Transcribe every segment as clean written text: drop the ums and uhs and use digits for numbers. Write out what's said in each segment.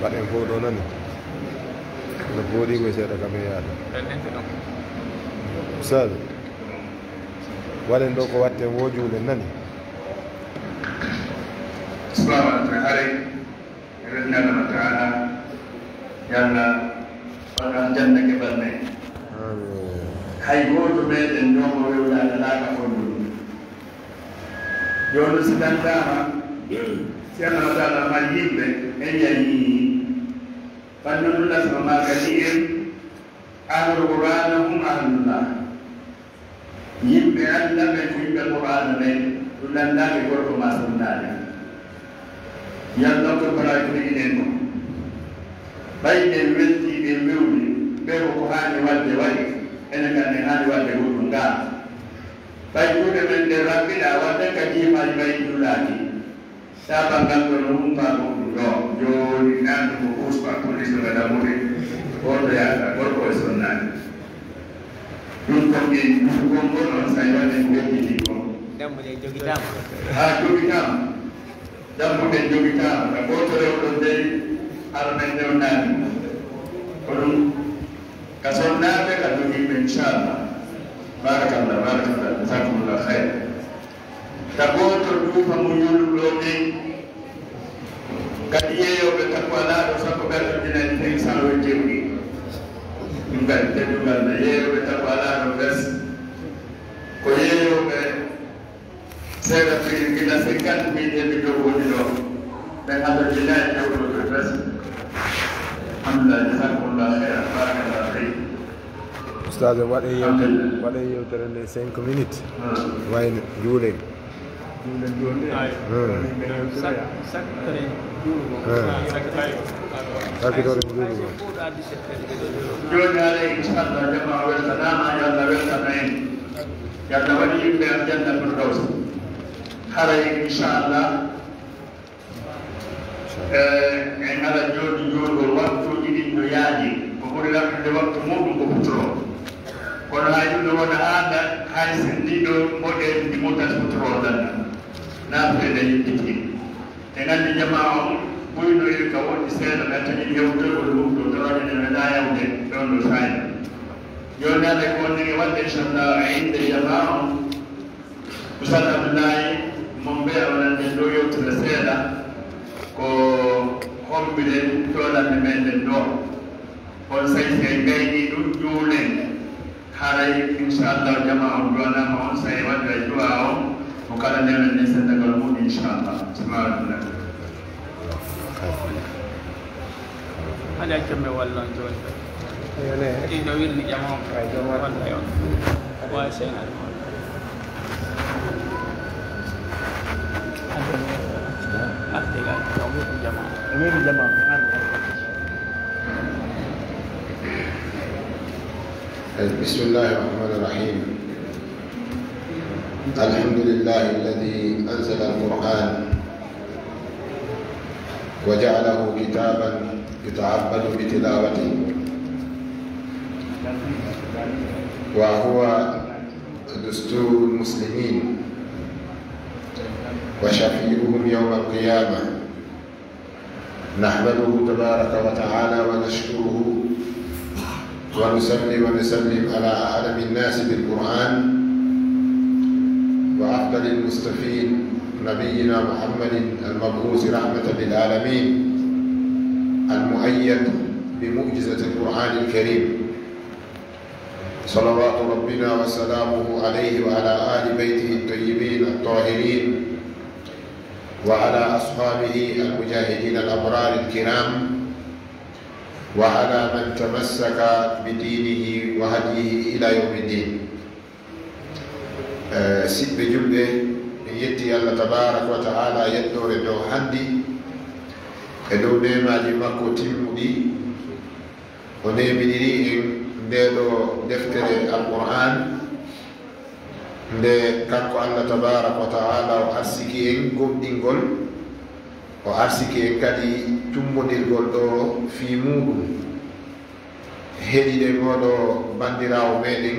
baɗen fof ɗo nani no booɗi koye seeɗa kam e yaada ustad waɗen ɗo ko watten wojude nani subhanahu hare eɗen ñalama taala yalla waɗan jannake balme hay goto meɗen ñomo wewlade laaka fonɗum joni si tantama si allah taala ma yimɓe en yayi فنقول لهم ما كثير أهل القرآن هم أهل الله يبقى أن لم يكن القرآن من ولا لا يقول ما سمعنا يلا كبر يكونينكم بين الولد بالمولد بين القرآن والجوال أنا كان هذا والجوال قام بين من ربنا وتكتيم البيت الله سابقا كلهم قاموا joni nandu ko usba police ga damuri odo ya gorko e sonnani dum ko ngi ko ngono sai wone ko di ko dammu de jogi tam jogi tam dammu de jogi tam da ko to rew don de armen de nani ko dum ka sonnabe ka jogi inshallah barakallah jazakumullah khair da ko to du fa mu yulu lo de kadi yeyoɓe takwalaɗo sappo ɓerɗodinani tawi salo jewɗi ɗum kadi teddungal yeyoɓe takwalaɗo bes ko yeyoɓe seeɗa prix gila 50 mille eɓe dow woni ɗo ɓe haɗodinayi jewɗoɓe bes alhamdulillah jasakumullah heira barakallah fey ustad waɗe yewtere nde 5 minutes wayno juulen joni ala inchallah jama weltanama yalla weltana en yalla waɗi yimɓe am janna firdaws haray inchallah en ala joni jurgol waktuji ɗin no yaaji ko ɓuri lamɗude waktu muɗum ko futoro kono hay ɗum no wona aada hay sen ɗiɗo moɗen ɗi motat futoro danna naafede yiɗɗiti e nganndi jama on ɓuyno iri ka woɗɗi seeɗa ɓe taƴi yewtogol mum ɗo tawaɗene meɗa yawde ɗon ɗo sayna joni ala ko wonnige wadde inchallah e inde jama on usal abdoulayi mon mbiya onanden ɗo yewtude seeɗa ko homɓiɗen toolande meɗen ɗo on sayi se gayni ɗum juulen haray inchallah jama on duwanama on sayi wadde e duwa on وقال لنا الناس تقولون إن شاء الله سبحانه وتعالى. هذا كم ولا نجول. إيه نويل نجمعهم. ولا يوم. واسين. بسم الله الرحمن الرحيم. الحمد لله الذي أنزل القرآن وجعله كتابا يتعبد بتلاوته وهو دستور المسلمين وشفيعهم يوم القيامة نحمده تبارك وتعالى ونشكره ونصلي ونسلم على أعلم الناس بالقرآن وأفضل المصطفين نبينا محمد المبعوث رحمة للعالمين المؤيد بمعجزة القرآن الكريم صلوات ربنا وسلامه عليه وعلى آل بيته الطيبين الطاهرين وعلى أصحابه المجاهدين الأبرار الكرام وعلى من تمسك بدينه وهديه إلى يوم الدين. siɓɓe julɓe en yetti allah tabaraka wa taala yeɗɗore dow hanndi e dow nemaji makko timmuɗi o nemidiri en ndeɗo deftere alquran nde kanko Allah tabaraka wa taala o arsiki en gomɗingol o arsiki en kadi tummodirgol ɗo fi muɗum heɗiɗe ngoɗo bandirawo meɗen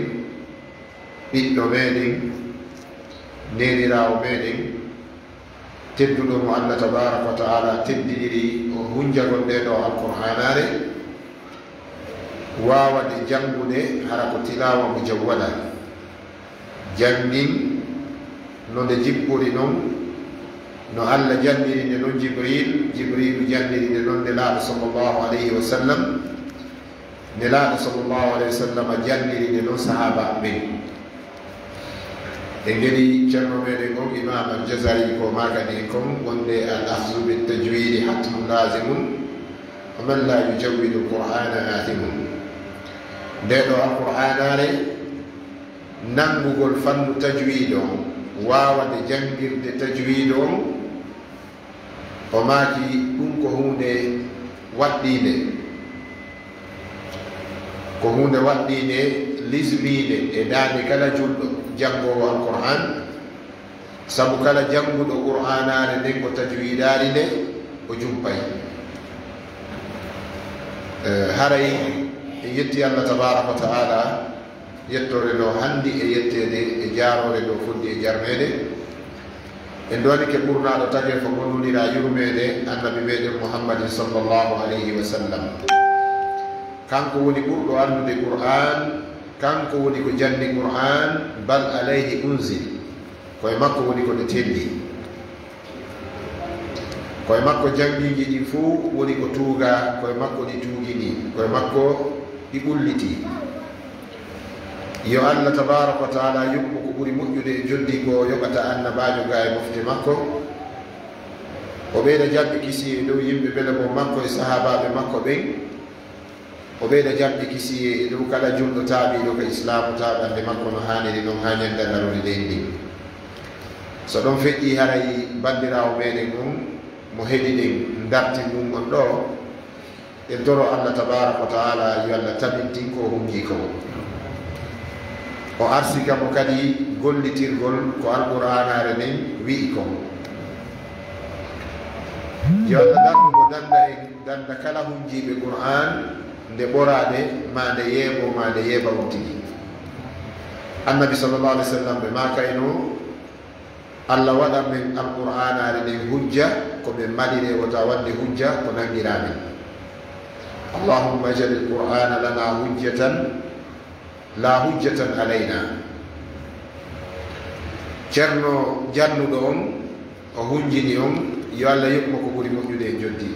ɓiɗɗo meɗen nenirawo meɗen tedduɗo mo Allah tabaraka wa taala teddiɗiri o hunjagol nde ɗo alqur'anare wawade jangude hara ko tilawa mo jawwala jangin no nde jippori noon no Allah janniri nde noon jibrilu janniri nde noon nde laaɗo sallllahu alayhi wa sallam nde laaɗo sallllahu alayhi wa sallam janniri nde noon sahaba ɓen e ngeli ceerno meɗen on imam al-Jazari ko makani en kon wonde al ahzu bit tajwidi hatmun lazimun wa man la yujawwidu alqur'ana athimun nde ɗo alqur'anare nangugol fannu tajwid on wawade jangirde tajwid on o maaki ɗum ko hunde waɗɗinde ko hunde waɗɗinde lismide e dande kala julɗo jangowo alqur'an sabu kala janguɗo qur'anare nden ko tajwidari nde o jumpay haray e yetti Allah tabaraka wa taala yettore ɗo handi e yettede e jarore ɗo fuddi e jarmede en doni ke ɓurnaɗo tage fo gonunira yurmede annabi meɗen muhammadin sallllahu alayhi wa sallam kanko woni ɓurɗo andude qur'an kanko woni ko janni qur'an bal alayhi unzil koye makko woni ko nde telli koye makko jangiji ɗi fuu woni ko tuuga koye makko ɗi tuugini koye makko ɗi ɓulliti yo Allah tabaraka wa taala yuɓɓu ko ɓuri moƴƴude e joddi ko yoɓata annabajo ga e mofte makko o ɓeyda jaɓɓi kisi e dow yimɓe bele mo makko e sahabaɓe makko ɓen o ɓeyda jaɓɓi kisi e dow kala julɗo taaɓiɗo ko islamu taɓande makko no haniri noon ha ñandandarode nden ndin so ɗon feƴƴi haray bandirawo meɗen on mo heɗi ɗen darti mum on ɗo en toro Allah tabaraka wa taala yo Allah tabintin ko hunji ko o arsika mo kadi gollitirgol ko alqur'anare nden wi'i ko yo Allah dandugo danda en danda kala hunjiɓe qur'an nde ɓorade ma nde yeeba on tigi annabi sallllahu alih w sallam ɓe makayno Allah waɗa men alqur'anare nden hujja ko ɓe maɗire wota wande hujja ko nangiramen allahumma jal alqur'ana lana hujjatan la hujjatan alayna ceerno jannuɗo on o hunjini on yo Allah yoɓmo ko ɓuri moƴƴude e joddi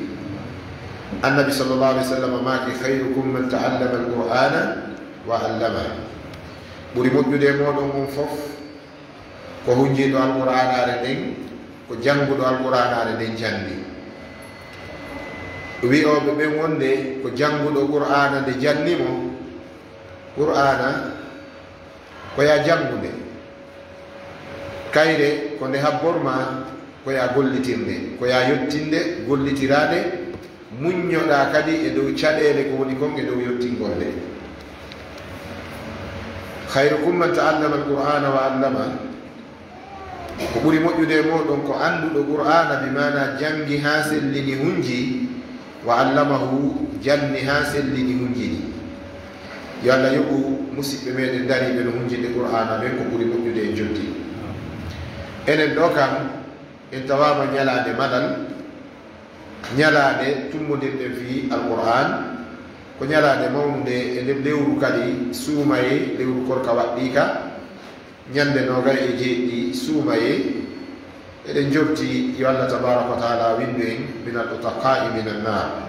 annabi sallllahu alih w sallam maaki khayrukum man taallama alqur'ana wa allama ɓuri moƴƴude e moɗon on fof ko hunjiɗo alqur'anare nden ko janguɗo alqur'anare nden jandi wi'oɓe ɓen wonde ko janguɗo qur'ana nde jannimo qur'ana koya jangude kayre ko nde habborma koya gollitirde koya yottinde gollitirade muññoɗa kadi e dow caɗele ko woni kon e dow yottingol nde khayrukum man taallama alqur'ana wa allama ko ɓuri moƴƴude e moɗon ko anduɗo qur'ana bi mana jangi ha sellini hunji wa allamahu janni ha sellini hunjini yo Allah yoɓu musidɓe meɗen dariɓe no hunjinde qur'ana ɓen ko ɓuri moƴƴude e joddi enen ɗo kam en tawama ñalade maɗal ñalade tummodirɗen fi alqur'an ko ñalade mawnude e nder lewru kadi suumaye lewru korka waɗɗika ñande nogay e jeeɗɗi suumaye eɗen jorti yo Allah tabaraka wa taala windu en min al utaqa'i min annar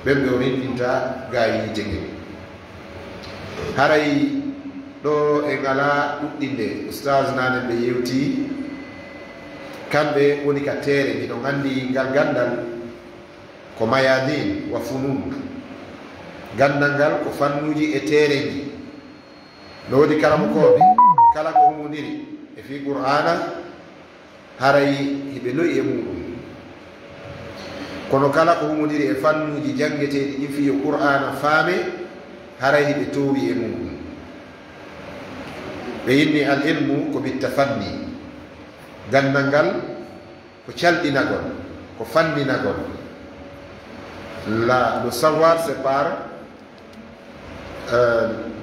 ɓen ɓe o rindinta ga yiite ngel haray ɗo e ngala ɗuɗɗinde oustage nane ɓe yewti kamɓe woni ka teere miɗon anndi ngal gandal ko mayadin wa funun gandal ngal ko fannuji e teereji no wodi karamokoɓe kala ko humodiri e fi qur'ana haray hiɓe loyi e muɗum kono kala ko humodiri e fannuji jangeteɗi ɗi fiyo qur'ana faame haray hiɓe towi e muɗum ɓe yinni al ilmu ko bittafanni gandal ngal ko calɗinagol ko fanninagol le savoir c'est par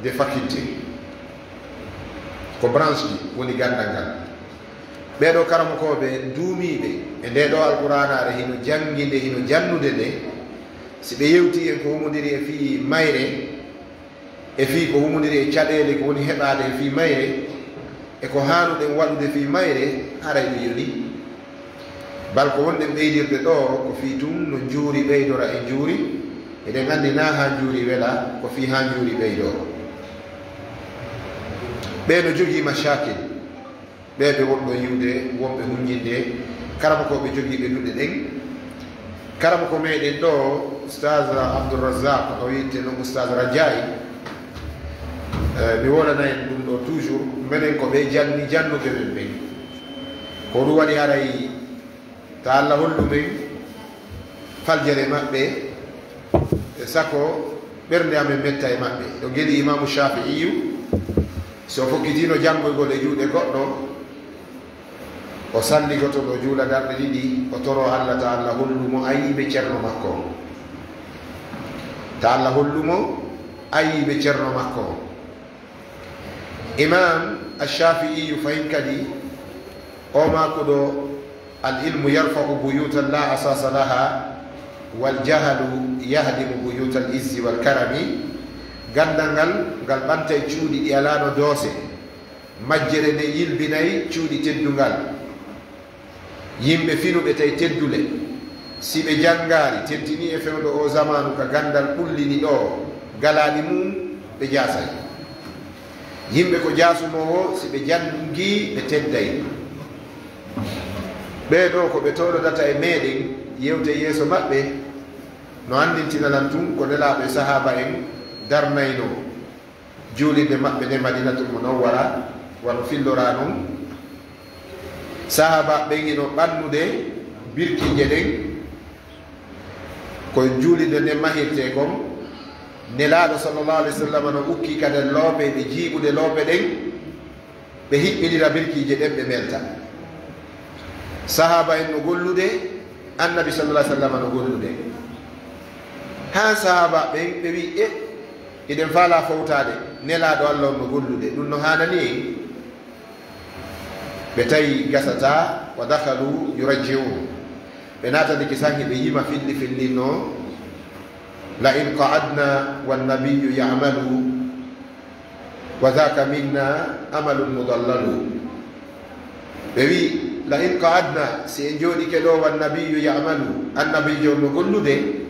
des facultés ko branche ji woni gandal ngal ɓeɗo karamokoɓe duumiɓe e nde ɗo alqouranare hino jangguide hino jannude nde si ɓe yewti en ko humodiri e fii mayre e fii ko humodiri e caɗele ko woni heɓade e fii mayre e ko hanuɗen waɗude fii mayre haray ɗo yoni bal ko wonɗen ɓeydirde ɗo ko fii tun no juuri ɓeydora e juuri eɗen andi na ha juuri wela ko fii ha juuri ɓeydo ɓe no jogii machakil ɓeɓe wonɓe yiwde wonɓe huññinde karama ko ɓe jogiiɓe duɗe ɗen karama ko meɗen ɗo oustage abdourazak o witte noon oustage radiayi mi wolana en ɗum ɗo toujours minen ko ɓe janni jannuɓe men ɓen ko ɗum waɗi haray ta allah hollumen faljere maɓɓe e sako ɓernde amen metta e maɓɓe ɗo gueɗi imamu shafiiyu so fokkitino janngoygol e juuɗe goɗɗo o salligoto ɗo juula darɗe ɗiɗi o toro allah ta allah hollumo ayiɓe ceerno makko ta allah hollumo ayiɓe ceerno makko imam alshafiiyu fayin kadi o mako ɗo al ilmu yarfau buyutan la asasa laha waljahalu yahdimu buyuta al izzi walkarami gandal ngal ngal ɓanta e cuuɗi ɗi alano doose majjere nde yilbinayi cuuɗi teddungal yimɓe finuɓe tawi teddule si ɓe janngari teddini e fewɗo o zamanu ka gandal ɓullini ɗo galaɗi mum ɓe jasay yimɓe ko jasunowo si ɓe janngi ɓe tedday ɓeɗo ko ɓe toɗodata e meɗen yewte yeeso maɓɓe no andintinanan tun ko nelaɓe sahaba en darnayno juulinde maɓɓe nde madinatul munawwara wano fillora noon sahaba ɓeŋino ɓannude birkije ɗen ko juulinde nde mahirte kon nelaɗo sallllahu alayhi wa sallam no ukki kadi loope ɓe jiiɓude loope ɗen ɓe hiɓɓinira birkije ɗen ɓe melta sahaba en no gollude annabi sallallah alih sallam no gollude ha sahaba ɓen ɓe wi e eɗen faala fowtade nelaɗo allah on no gollude ɗum no hanani ɓe tawi gasata wa dakalu yurajjiun ɓe nataniki sanki ɓe yima filli fillinno la in qaadna wannabiyu yamalu wa dhaka minna amalun mudallalu ɓe wi la in qaadna si en jooɗike ɗo wannabiyu yamalu annabijo no gollude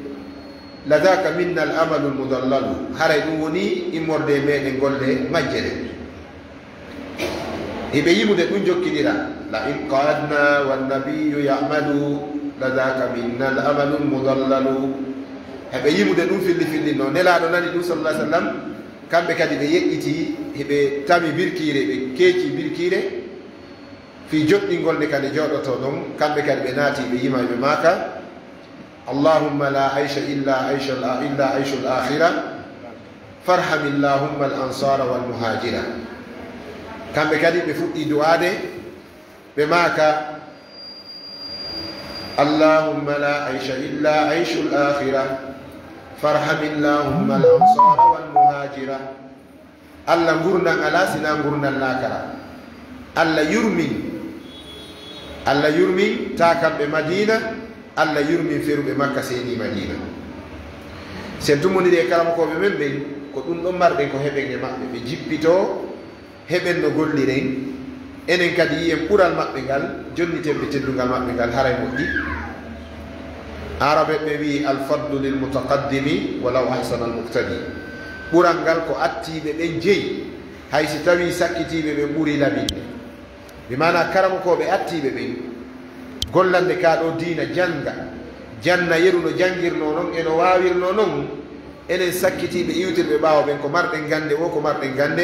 la dhaka minna al amalu l mudallalu haray ɗum woni immorde meɗen golle majjere hiɓe yimude ɗum jokkiɗira la in qaadna wannabiyu yamalu la dhaka minna al amalu l mudallalu heɓe yimude ɗum filli filli no nelaɗo nani ɗum sallah sallam kamɓe kadi ɓe yeƴƴiti heɓe tami birkire ɓe keeci birkire fi joɗɗingol nde kadi jooɗoto ɗon kamɓe kadi ɓe naati ɓe yima ɓe maaka allahumma la aisha illa aishu l akhira farham illahumma al ansara wal muhajira kamɓe kadi ɓe fuɗɗi du'ade ɓe maaka allahumma la aisha illa aishu l akhira farham illahumma al ansara wal muhajira allah gurdan ala sina gurdan lakara allah yurmin ta kamɓe madina allah yurmin feruɓe makka seni madina sen tummoniri e kalamokoɓe men ɓen ko ɗum ɗon marɗen ko heɓen e maɓɓe ɓe jippito heɓen no golliren enen kadi yiyen ɓural maɓɓe ngal jonnitenɓe teddungal maɓɓe ngal haray moƴƴi araɓe ɓe wi alfadlu lil mutaqaddimi walaw ahsana al muqtadi ɓural ngal ko attiɓe ɓen jeeyi hay si tawi sakkitiɓe ɓe ɓuuri labinde mi mana karamokoɓe attiɓe ɓen gollande ka ɗo diina janga janna yeru no jangirno noon eno wawirno noon enen sakkitiɓe iwtirɓe ɓawa ɓen ko marɗen gande o ko marɗen gande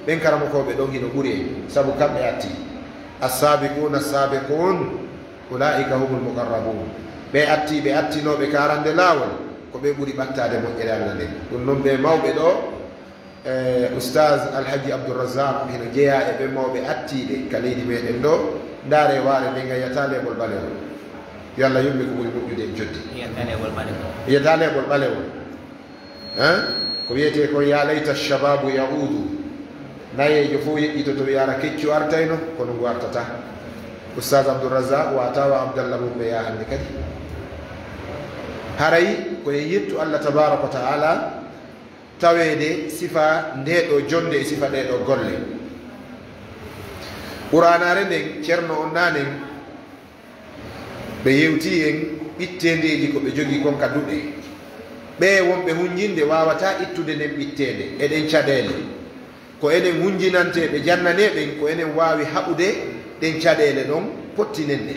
ɓen karamokoɓe ɗon hino ɓuuri en saabu kamɓe atti assabiquna assabiqun ulaika humul muqarrabun ɓe attiɓe attinoɓe karande lawol ko ɓe ɓuuri ɓattade moƴƴere allah nden ɗum noon ɓe mawɓe ɗo oustaz alhaji abdourazak heno jeeya e ɓe mawɓe attiɗe ka leydi meɗen ɗo ndaare waare ɓe gayyata leɓol ɓalewol yo allah yummi ko ɓuri moƴƴude en joddi yiyata leɓol ɓalewol ko wiyete ko ya layta chababu yaudu nayejo fof yeƴƴito to wiyara keccu artayno kono ngu artata oustaz abdourazak watawa abdallah mum ɓe ya hannde kadi haray koye yettu allah tabaraka wa taala tawede sifa ndeɗo jonde e sifa ɗeɗo golle ɓuranare nden ceerno on nanen ɓe yewti en ɓittedeji ko ɓe jogui kon ka duɗe ɓe wonɓe hunjinde wawata ittude nden ɓittede eɗen caɗele ko enen hunjinanteɓe jannaneɓen ko enen wawi haɓude ɗen caɗele ɗon pottinende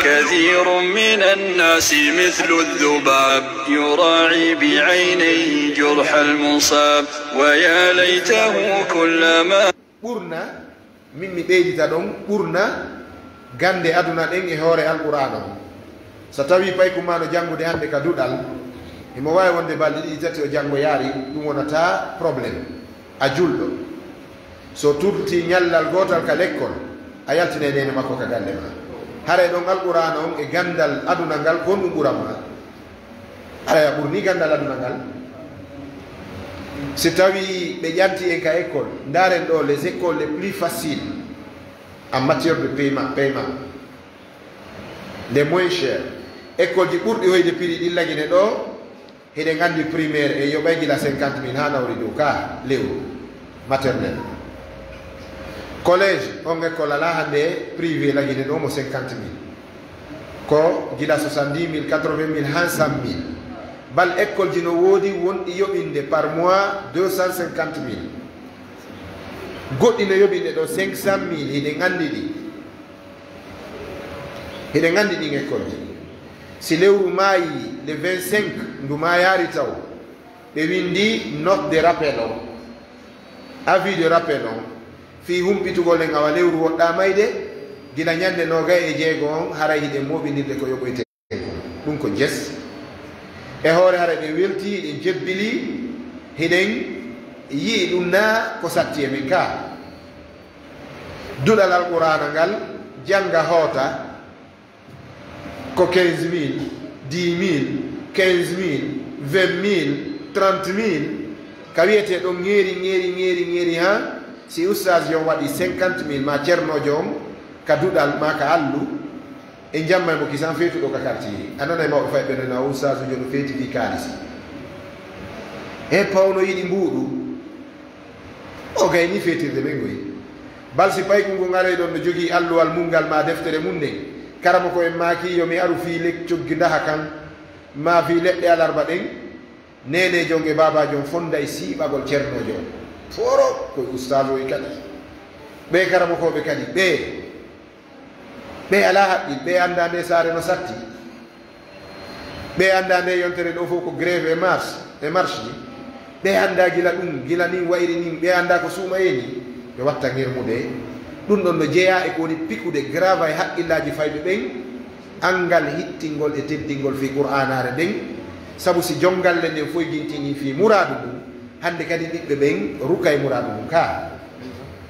كثير من الناس مثل الذباب يراعي بعينيه جرح المصاب ويا ليته كلما ɓurna min mi ɓeydita ɗon ɓurna gande aduna ɗen e hoore alqur'ana o so tawi pay kumano janngude hannde ka duɗal imo wawi wonde balɗe ɗiɗi tati o janngo yaari ɗum wonata probléme a julɗo so turti ñallal gotal ka l'école a yaltine nene makko ka galle ma haray ɗon alqur'ana on e gandal aduna ngal kon ɗum ɓuranma haray a ɓurni gandal aduna ngal si tawi ɓe ƴanti en ka école ndaren ɗo les écoles les plus faciles en matière de paiement les moins cher école ji ɓurɗi hoyde prix ɗillagine ɗo heɗen gandi primaire e yoɓay gila 50 000 ha nawri dow ka lewru maternel collège on école ala hande privé lagine ɗo mo 50 000 ko gila 70 000 80 000 han 100 000 bal école ji no woodi wonɗi yoɓinde par mois 250 000 goɗɗi no yoɓinde ɗo 500 000 hiɗen andi ɗin école ji si lewru maayi le 25 ndu maayari taw ɓe windi note de rappel o avis de rappel on fi humpitugol en awa lewru woɗɗa mayde gila ñande nogay e jeego on haray hiɗen moɓinirde ko yoɓoyte ɗum ko jes e hoore hara ɓe welti hiɗen jebbili hiɗen yii ɗum na ko satti e men ka duɗal alqur'ana ngal janga hoota ko 15 000 10 000 15 000 20 000 30 000 ka wiyete ɗon ŋeeri ha si oustage yon waɗi 50 000 ma ceernojo on ka duɗal ma ka allu e jammay mo kisan feetuɗo ka quartier ananay mawɓe fay ɓenena oustage ujo no feeti fi kaalisi e pawno yiɗi mbuuɗu o gay ni feetirde ɓen goy bal si pay ko ngu ngaroy ɗon no jogii alluwal mungal ma deftere mum nden karama ko en maaki yomi aru fii lek coggi ndaha kan ma fi leɗɗe alarba ɗen nene jon e babajo on fonda e siiɓagol ceernojo on foro koye oustage oy kadi ɓe karama koɓe kadi ɓe ala haqqil ɓe anda nde saare no satti ɓe anda nde yontere ɗo fof ko grève e marche ji ɓe anda gila ɗum gila nin wayri nin ɓe anda ko suumayeni ɓe watta ngermude ɗum ɗon no jeeya e ko woni pikude grave e haqqillaji fayɓe ɓen angal hittingol e teddingol fi qur'anare nden saabu si jongalle nden foye jintini fi mouradu ɗum hande kadi ɓiɓɓe ɓen ruka e mouradu ɗum ka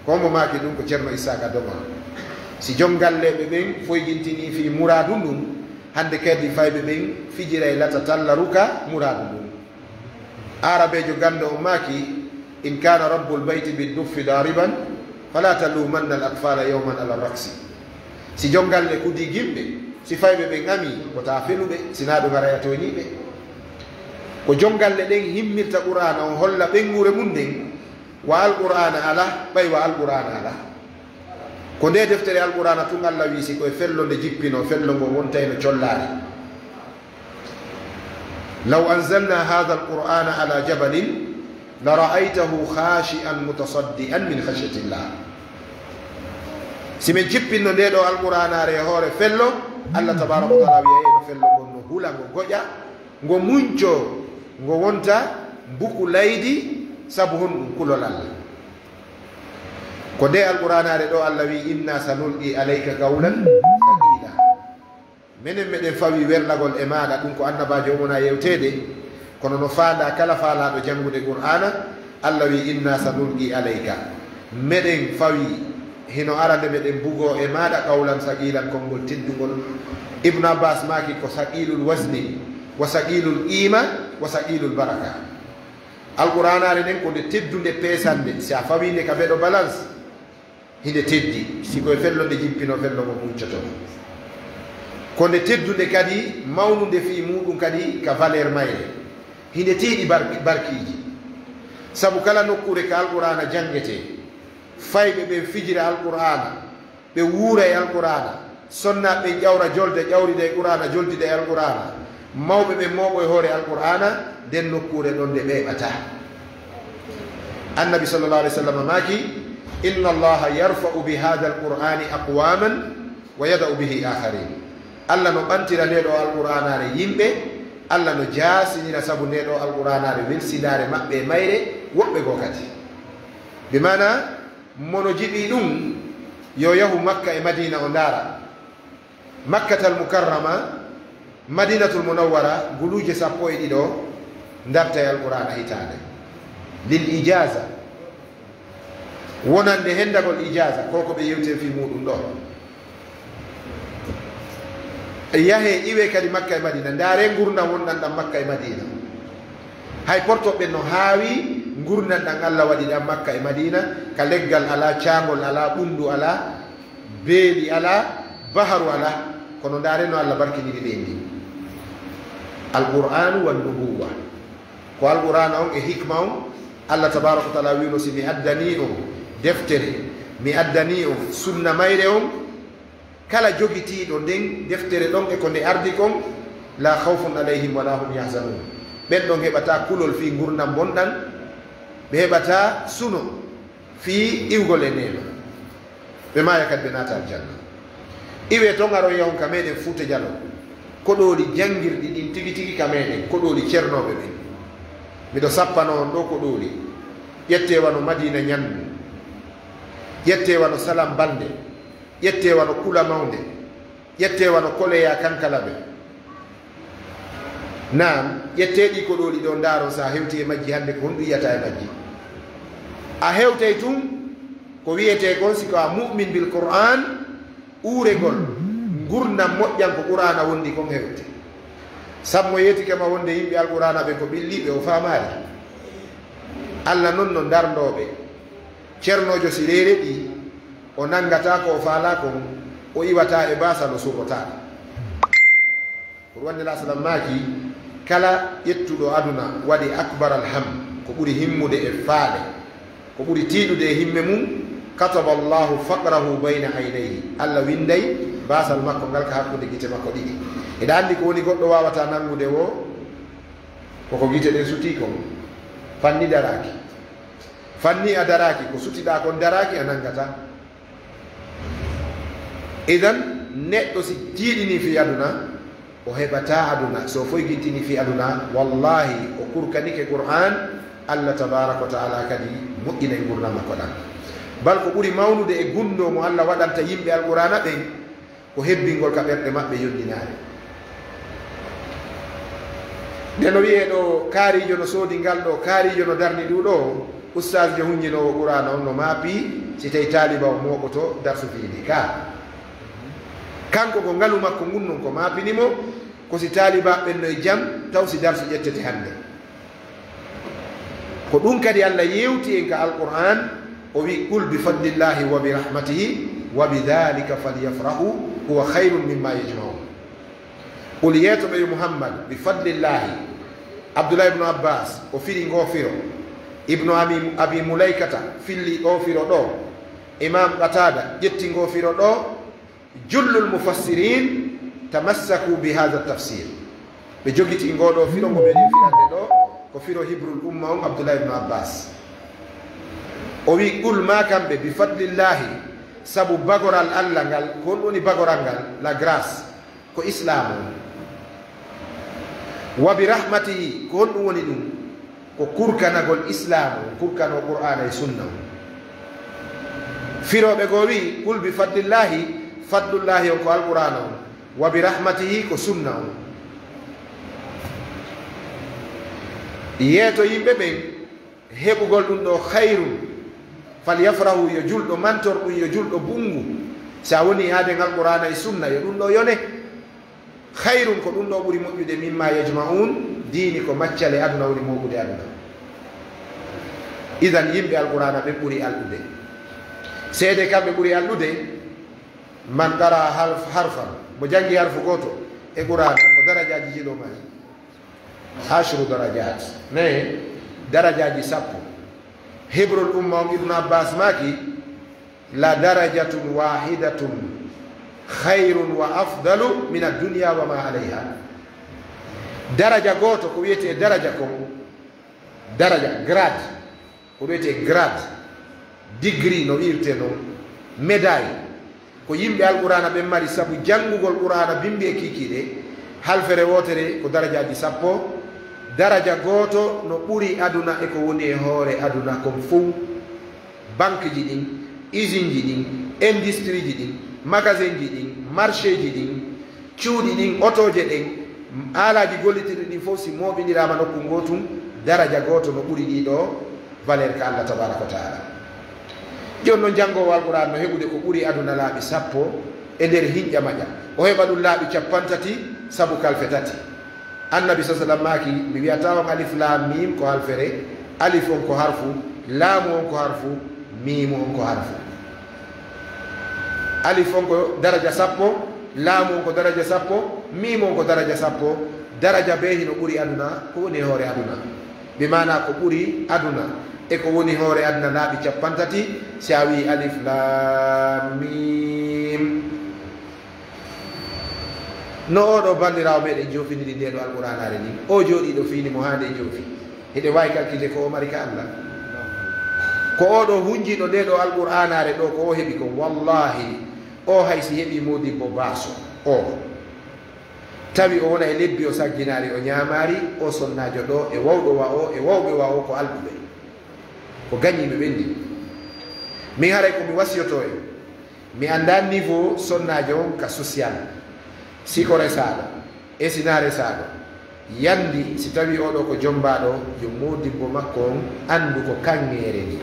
komo maki ɗum ko ceerno issaka doma si jongalleɓe ɓen foye jintini fi mouradu ɗum hande kadi fayɓe ɓen fijira e lata talla ruka mouradu ɗum arabejo ganda o maki in kana rabbul bayti biduffi dariban fala talumanna al atfala yawman ala raksi si jongalle kudi gimɓe si fayɓe ɓen ami kota feluɓe sina ɗum araya toñiɓe ko jongalle ɗen himmirta qur'ana on holla ɓengure mum nden wa alqur'ana ala ɓay wa alqur'ana ala ko nde deftere alqur'ana tun allah wi si koye fello nde jippino fello ngo wontayno collari law anzalna hadha alqur'ana ala jabalin la ra'aytahu khashi'an mutasaddian min khashyatillah si min jippinno nde ɗo alqur'anare e hoore fello allah tabaraka wa taala wiya no fello ngon no hula ngo goƴa ngo munco ngo wonta mbuku laydi sabu hon ɗum kulol allah ko nde alqur'anare ɗo allah wi inna sanulqi alayka qawlan thaqila minen meɗen fawi wernagol e maɗa ɗum ko annabajo omona yewtede kono no faanda kala faalaɗo janngude qur'ana allah wi inna sanulqi alayka meɗen fawi hino arande meɗen bugo e maɗa qawlan saqilan konngol teddugol ibnu abbas maki ko saqilul wasni wa saqilul qima wa saqilul baraka alqur'anare nden ko nde teddunde peesande si a fawinde ka ɓeɗo balance hinde teddi sikoye fello nde jippino fello ngo muccoto ko nde teddunde kadi mawnude fi muɗum kadi ka valeur mayre hinde tiiɗi barkiji sabu kala nokkure ka alqur'ana jangete fayɓe ɓe fijira alqur'ana ɓe wuura e alqur'ana sonnaɓe ƴawra jolde ƴawride e qur'ana joldide e alqur'ana mawɓe ɓe mooɓo e hoore alqur'ana nden nokkure ɗon nde ɓeɓata annabi sallallah alih w sallam maki inna allaha yarfa'u bi hada alqur'ani aqwaman wa yada'u bihi akharin allah no ɓantira ndeɗo alqur'anare yimɓe allah no jasinira sabu ndeɗo alqur'anare welsidare maɓɓe e mayre woɓɓe goo kadi bi mana mono jiɗi ɗum yo yahu makka e madina o ndaara makkatal mukarrama madinatul munawwara guluje 12 darta e alqur'ana hitande lil ijaza wonande hendagol ijaza koko ɓe yewte fi muɗum ɗo yahe iwe kadi makka e madina ndaare gurdam wonɗan ɗam makka e madina hay portoɓe no haawi gurdam ɗan allah waɗi ɗam makka e madina ka leggal ala caangol ala ɓundu ala beeli ala baharu ala kono ndaare no allah barkiniri ɗe ndi alqur'anu wan nubuwa ko alqur'ana on e hikma on allah tabaraka wa taala wino si mi addani on deftere mi addani on sunna mayre on kala jogitiiɗo nden deftere ɗon e ko nde ardi kon la khawfun alayhim wala hum yahzanun ɓen ɗon heɓata kulol fi gurdam bonɗan ɓe heɓata suno fi iwgol e neno ɓe maya kadi ɓe naata aljanna iwe ton aron yahon ka meɗen Fuuta Jallo koɗoli jangirɗi ɗin tigi tigi ka meɗen koɗoli ceernoɓe ɓen miɗo sappano on ɗo koɗoli ƴettewano Madina ñandu ƴettewano Salam Balde ƴettewano Kula Mawde ƴettewano Koleya Kankalaɓe nam ƴetteɗi koɗoli ɗo ndaron sa hewti e majji hande ko honɗum yiyata e majji a hewtay tun ko wiyete kon siko a mu'min bil qur'an uuregol gurdam moƴƴan ko qur'ana wondi kon hewte sammo yeti kema wonde yimɓe alqur'ana ɓe ko ɓilliɓe o famari allah noon no darnoɓe ceernojo si reere ɗi o nangata ko o faala kon o iwata e basa no surrota pour wande la salam maki kala ƴettuɗo aduna waɗi akbar alham ko ɓuri himmude e faale ko ɓuri tiiɗude e himme mum kataba llahu faqrahu bayna aynayhi allah winday basal makko ngal ka hakkude guite makko ɗiɗi eɗa anndi ko woni goɗɗo wawata nangude o koko guite ɗen suti kon fanni daraki fanni a daraki ko sutiɗa kon daraki a nangata idan neɗɗo si tiiɗini fi aduna o heɓata aduna so foy guittini fi aduna wallahi o kurkanike qur'an allah tabaraka wa taala kadi moƴƴina e gurdam makko ɗan bal ko ɓuri mawnude e gunndo mo allah waɗanta yimɓe alqur'ana ɓen ko hebbingol ka ɓerɗe maɓɓe yondinaare nde no wiye ɗo kaarijo no soodi ngal ɗo kaarijo no darni ɗuɗo ustage jo huññinowo qur'ana on no maapi si tawi taaliba o mooɓoto darsu fiini ka kanko ko ngalu makko ngun non ko maapinimo ko si taaliba ɓenno e jam taw si darsu ƴettete hannde ko ɗum kadi allah yewti en ka alqur'an o wi qul bi fadlillahi wa bi rahmatihi wa bidhalika falyafrahu huwa hayrun mimma yajmaun qul yeetoɓe yo muhammad bi fadlillahi abdoulah ibnu abbas o firi ngofiro ibnu abi mulaykata filli o firo ɗo imam qatada ƴetti ngofiro ɗo jullul mufassirin tamassaku bi hada tafsir ɓe jogiti ngoɗo firo ngo ɓeɗen firande ɗo ko firo hibrul umma on abdoulah ibnu abbas o wi qul ma kamɓe bi fadlillahi sabu bagoral allah ngal ko on woni bagoral ngal la grâce ko islam on wa bi rahmatihi ko honɗum woni ɗum ko kurkanagol islam on kurkano qur'ana e sunna on firoɓe goo wi qul bi fadlillahi fadlullahi on ko alqur'ana on wa bi rahmatihi ko sunna on yeeto yimɓe ɓen heɓugol ɗum ɗo hayrum falyafrahu yo julɗo mantor ɗum yo julɗo bungu sa woni haade alqur'ana e sunna yo ɗum ɗo yone hayrum ko ɗum ɗo ɓuri moƴƴude mimma yajma'un diini ko maccale aduna woni moɓude aduna idan yimɓe alqur'ana ɓe ɓuri alɗude seede kamɓe ɓuri alɗude man ɗara harfan mo jangi harfu goto e qur'ana ko darajaji jiɗo mari ashru darajat nayi darajaji sappo hibrul umma on ibnu abbas maki la darajatun wahidatun khayrun wa afdalu min ad-dunya wa ma alayha daraja goto ko wiyete daraja ko daraja grade ko wiyete grade degree no wirte non médaille ko yimɓe alqur'ana ɓe mari sabu janngugol qur'ana bimbi e kikiɗe halfere wotere ko darajaji sappo daraja goto no ɓuri aduna e ko woni e hoore aduna comme fou banque ji ɗin usine ji ɗin industrie ji ɗin magasin ji ɗin marché ji ɗin cuuɗi ɗin otoje ɗen alaji gollitirɗi ɗin fof si moɓidirama nokku gotum daraja goto no ɓuri ɗiɗo valeur ka Allah tabaraka wa taala joni noon janngowo alqur'an no heɓude ko ɓuri aduna laaɓi sappo e nder hinƴa maƴa o heɓa ɗum laaɓi capantati sabu kalfe tati annabi sa sallam maki mi wiyata on alif lam mim ko halfere alif on ko harfu laamu on ko harfu mimu on ko harfu alif on ko daraja sappo laamu on ko daraja sappo mimu on ko daraja sappo daraja be hino ɓuri aduna ko woni hoore aduna bi mana ko ɓuri aduna e ko woni hoore aduna laaɓi capantati si a wi alif lam mim no oɗo bandirawo meɗen jofiniri ndeɗo alqouranare ni o jooɗiɗo fini mo hande joofi heɗe wawi calculde ko o mari ka Allah ko oɗo hunjiɗo ndeɗo alqouranare ɗo ko o heeɓi ko wallahi o haysi heeɓi modibbo baso o tawi o wona e lebbi o sagginari o ñamari o sonnajo ɗo e wawɗo wa o e wawɓe wa o ko alɓuɓe ko gañiɓe ɓendi min haray komi wasiyoto e mi anda niveau sonnajo on ka social siko resaɗo e sina resaɗo yandi si tawi oɗo ko jombaɗo yo modibbo makko on andu ko kanŋere ni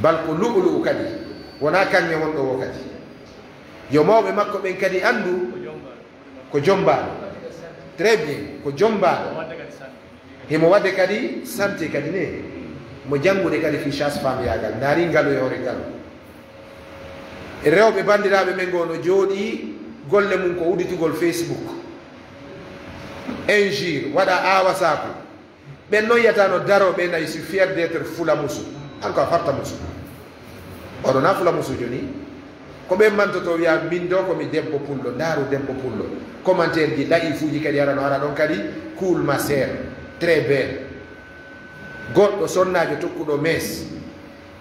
bal ko luɓuluɓu kadi wona kanŋe wonɗo wo kadi yo mawɓe makko ɓen kadi andu ko jombaɗo très bien ko jombaɗo himo wadde kadi santé kadi ne mo janngude kadi fi chasse femme yagal daari ngalu e hoore ngalu e rewɓe bandiraɓe men go no jooɗi golle mum ko uditugol Facebook injure waɗa awa saku ɓen noon yiyatano daroɓe nayi si fier d' être fula musu anko a farta musu oɗo na fula musujo ni ko ɓen mantoto wiya min do komi debbo pullo daaru debbo pullo commentaire ji ɗaƴi fuuji kadi arano ara ɗon kadi cool ma sére très belle goɗɗo sonnajo tokkuɗo mes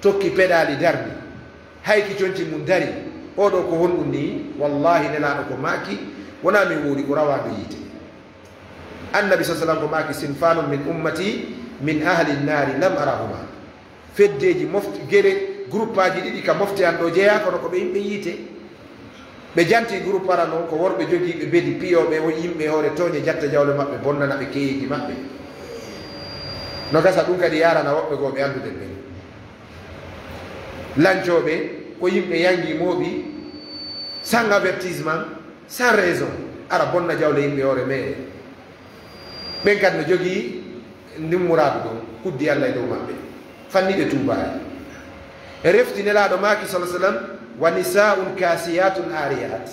tokki peɗali darni hayki conci mum dari oɗo ko honɗum ni wallahi nelaɗo ko maaki wona min wuuri ko rawaɓe yiite annabi sa sallam ko maaki sinfanum min ummati min ahli nnari lam arahuma feddeji mofti gueɗe groupe aji ɗiɗi ka mofti an ɗo jeeya kono ko ɓe yimɓe yiite ɓe janti groupe ara noon ko worɓe jogiiɓe beedi piyoɓe o yimɓe hoore tooñe jatta jawle maɓɓe bonnana ɓe keyeji maɓɓe no gasa ɗum kadi yarana woɓɓe goo ɓe anndude ɓen lancoɓe ko yimɓe yangi mooɓi sans avertissement sans raison ara bonna jawle yimɓe hoore meɗen ɓen kadi no jogii ndimmuraɓe ɗum kuddi Allah e dow maɓɓe fanniɓe tuubaari e refti nelaɗo maaki sa sallam wa nisaun kasiyatun ariyat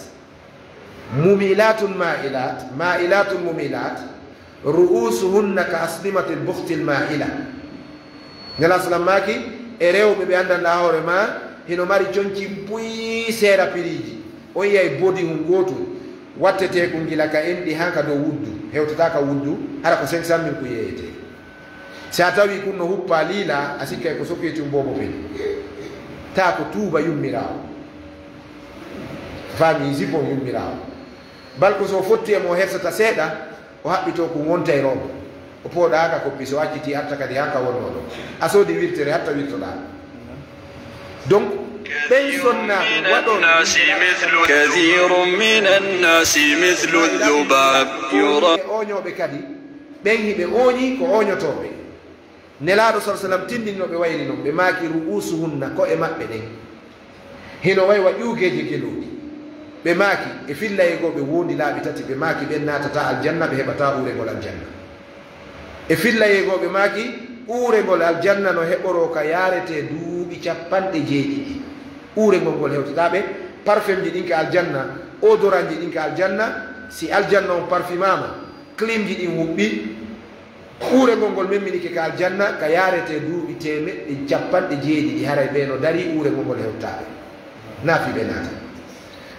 mumilatun mailat mailatun mumilat ru'usuhunna ka aslimati lbuhti lmaila nela sallam maaki e rewɓe ɓe andanɗa hoore ma hino mari conci buyi seera piriji on yiyay bodi hum gotum wattete ko gila ka enɗi hanka dow wuddu hewtata ka wuddu hara ko 500 000 ko yeyete sa tawi kun no huppa liila a sikkay ko sokkiyeti um bobo pen ta ko tuuba yummirawo fami zipon yummirawo bal ko so fotti e mo hersata seeɗa o haɓɓito ko wonta e robo o pooɗaka koppi so acciti hatta kadi hanka wonnoɗo a soodi wirtere hatta wirtoɗa donc كثير من الناس مثل الذباب يرى ɓen hiɓe ooñi ko ooñotooɓe nelaaɗo sa sallam tindinno ɓe wayri noon ɓe maaki ru'usuhunna ko e maɓɓe ɗen hino waywa ƴuugeeje geluuɗi ɓe maaki e fillaye goo ɓe wondi laaɓi tati ɓe maaki ɓen naatata aljanna ɓe heɓata uurengol aljanna e fillaye goo ɓe maaki uurengol aljanna no heɓoro ka yaarete duuɓi 90 uurengol ngol hewtataɓe parfum ji ɗin ka aljanna odoran ji ɗin ka aljanna si aljanna on parfumama clim ji ɗin huɓɓi uurengol ngol memminike ka aljanna ka yaarete duuɓi 90 haray ɓe no dari uurengol ngol hewtaɓe naafiɓe naata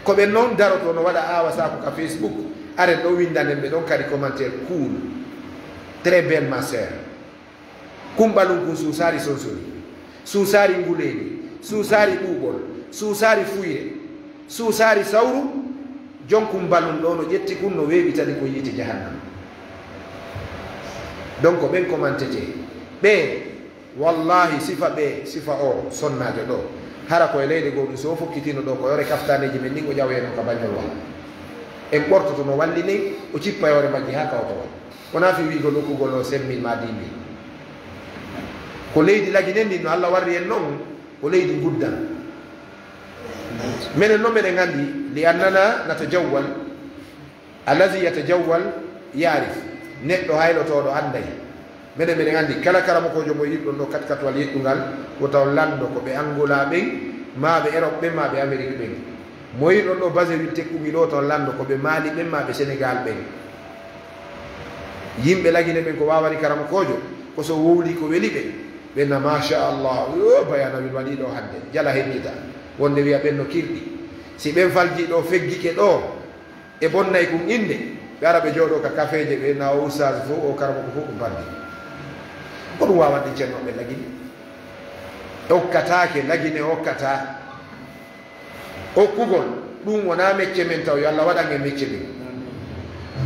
ko ɓe noon daroto no waɗa awa sako ka Facebook aren ɗo windanen ɓe ɗon kadi commentaire cool très belle ma sœur kumɓalum kum suusari sonsori suusari nguleeni suusari ɓuuɓol suusari fuyre suusari sawru jonkum balum ɗo no ƴetti kun no weeɓitani ko yiite jahannam donc ɓen commentete ɓe wallahi sifa ɓe sifa o sonnajo ɗo hara koye leyde goo ɗum so fokkitino ɗo ko yore kaftaneji men ɗin o ƴaweno ka bañol walla en ɓortoto no walli ni o cippa yore majji ha kawtowon wona fi wiigo nokkugol o semmin ma dimbi ko leydi laginen ndin no Allah warri en noon ko leydi guddan menen noon meɗen anndi li annana natajawwal allazi yatajawwal yarif neɗɗo haylotoɗo anday meɗen anndi kala karamokojo mo yiɗɗon ɗo katkatwal yeɗɗungal ko taw lando ko ɓe angola ɓen ma ɓe Europe ɓen ma ɓe Amérique ɓen mo yiɗɗon ɗo base wi tekkumi ɗo taw lando ko ɓe Mali ɓen ma ɓe Sénégal ɓen yimɓe lagine ɓen ko wawani karamokojo ko so wowli ko weli ɓe ɓenna machallah o bayana min waɗi ɗo hande jala heƴƴita wonde wiya ɓen no kirɗi si ɓen falji ɗo feggike ɗo e bonnay kum inde ɓe ara ɓe jooɗo ka caféje ɓe na o usage fof o karamoko fof ɗum bandi ko ɗum wawan ɗin ceernoɓe lagine hokkatake lagine hokkata hokkugol ɗum wona mecce men taw yo Allah waɗan e mecce men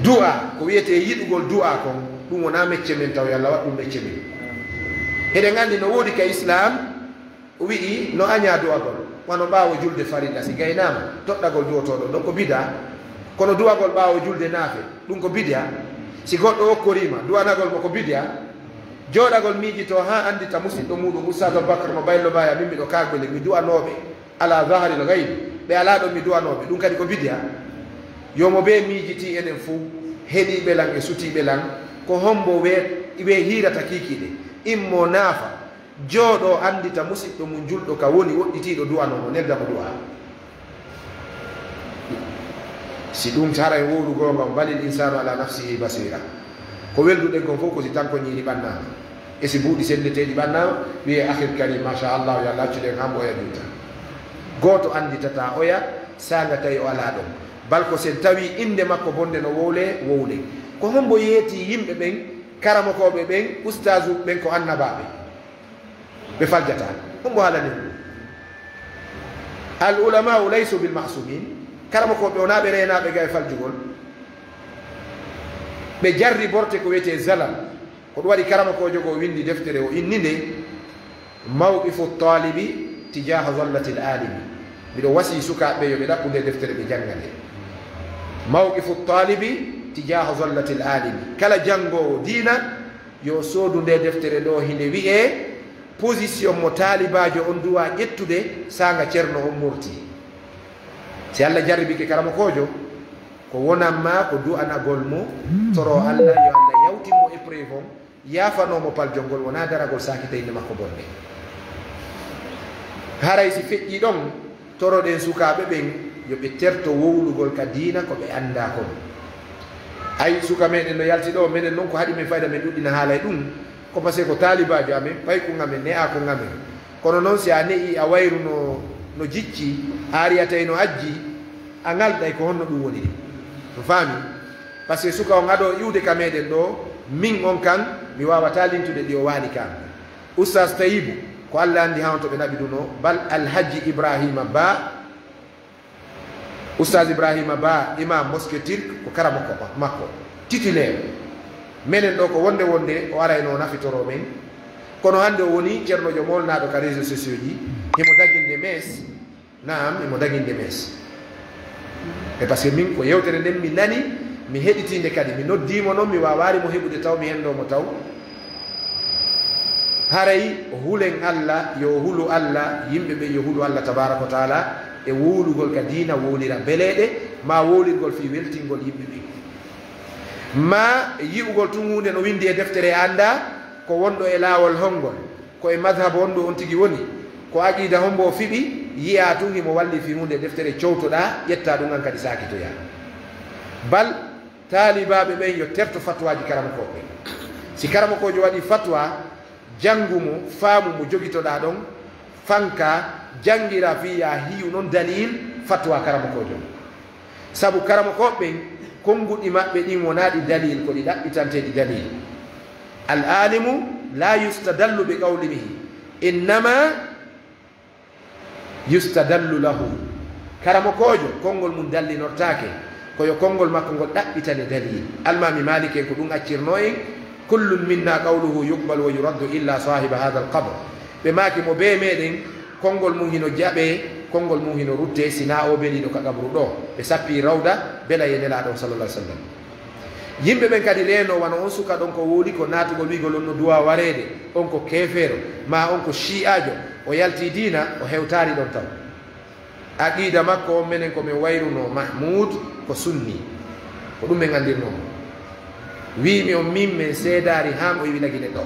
du'a ko wiyete yiɗugol du'a kon ɗum wona mecce men taw yo Allah waɗ ɗum mecce men heɗen anndi no woodi ka islam o wi'i no aña du'agol wano ɓaawo julde farilla si gaynama toɗɗagol duwotoɗo ɗon ko bida kono du'agol ɓaawo julde naafe ɗum ko bidia si goɗɗo hokkorima du'anagol mo ko bidia jooɗagol miijito ha andita musidɗo muɗum oustad Aboubacry mo baylo baya min miɗo kagbele mi du'anoɓe ala zaharil gaybe ɓe ala ɗon mi du'anoɓe ɗum kadi ko bidia yomo ɓe miijiti enen fou heeɗiɓe lan e sutiɓe lan ko hombo ɓe hirata kikiɗe immo naafa jooɗo andita musidɗo mum julɗo ka woni woɗɗitiɗo du'anomo neldamo du'a si ɗum tara e wowrugol ngam balil insanu ala nafsihi basira ko welduɗen kon fof ko si tan ko ñiiri ɓannama e si buuɗi selleteɗi ɓannama wiye ahir karim machallah yo Allah accuɗen hambo oya juuta goto anditata oya saga tawi o ala ɗon balko sen tawi inde makko bonde no wowle ko hombo yeeti yimɓe ɓen karamokoɓe ɓen oustage ɓen ko annabaɓe ɓe faljata hombo haalani al ulamau laysu bil masumin karamokoɓe wona ɓe renaɓe ga e faljugol ɓe jarri borte ko wiyete zalal ko ɗum waɗi karamokojo ko windi deftere o inni nde mawqifu talibi tijaha zallati l alimi mbiɗo wasi sukaɓe yo ɓe ɗaɓɓu nde deftere ɓe janga nde mawqifu talibi tijaha zallati l alimi kala jangowo diina yo soodu nde deftere ɗo hinde wiye position mo taalibajo on duwa ƴettude saga ceerno on murti si Allah jarribike karamokojo ko wonanma ko du'anagol mo toro Allah yo Allah yawtinmo épreuve on yafanomo paljongol wona daragol sakiteyde makko bonde haray si feƴƴi ɗon toroɗen sukaɓe ɓen yoɓe terto wowlugol ka diina ko ɓe anda kon ay suka meɗen no yalti ɗo minen noon ko haɗi men fayda men ɗuɗɗina haalay ɗum ko par ce que ko taalibajo amen pay ko ngamen ne a ko ngamen kono noon si a ne'i a wayru no jicci a ariyatay no ajji a ngalɗay ko honno ɗum woni ɗi no faami par ce que suka on aɗo iwde ka meɗen ɗo min on kan mi wawata limtude ɗi o waali kan oustage Tayibu ko Allah andi ha on to ɓe naɓi ɗuno bal alhaji Ibrahima Ba oustage Ibrahima Ba imam mosquée turque ko karamo ko makko titulaire menen ɗo ko wonde o arayno nafitoro men kono hande o woni ceernojo molnaɗo ka réseau sociaux ji himo daguinde mes naam himo daguinde mes e par ce que min ko yewtere nden mi nani mi heɗitinde kadi mi noddimo noon mi wawari mo heɓude taw mi hendomo taw haray hulen Allah yo hulu Allah yimɓe ɓe yo hulu Allah tabaraka wa taala e wowlugol ka diina wowlira beleɗe ma wowlirgol fi weltingol yimɓe ɓe ma yi'ugol tun hunde no windi e deftere anda ko wonɗo e laawol hongol ko e madhab wonɗo on tigi woni ko aqida hombo fiɓi yiya tun himo walli fi hunde deftere cowtoɗa ƴetta ɗum an kadi sakitoya bal taalibaɓe ɓen yo terto fatwaji karamakoɓe si karamakojo waɗi fatwa jangumo faamu mo jogitoɗa ɗon fanka jangira fiya hiyu noon dalil fatwa karamakojo saabu karamakoɓe konguɗi maɓɓe ɗin wonaɗi dalil ko ɗi ɗaɓɓitanteɗi dalil al alimu la yustadallu bi qawlihi innama yustadallu lahu karamakojo konngol mum dallinortake koyo konngol makko ngol ɗaɓɓitane dalil almami malik en ko ɗum accirno en kullun minna qawluhu yuqbal wa yuraddu illa sahiba hadha alqabr ɓe maki mo be meɗen konngol mum hino jaɓe konngol mum hino rutte sina o beliɗo ka qabru ɗo ɓe sappi rawda bela ye nelaɗon sallallah sallam yimɓe ɓen kadi reno wano on suka ɗon ko woli ko natugol wigol on no duwa warede on ko kefero ma on ko shi'ajo o yalti dina o hewtari ɗon taw aqida makko on menen komin wayruno mahmoud ko sunni ko ɗum ɓe gandirnomo wimi on min min seedari han o yiwi lagine ɗo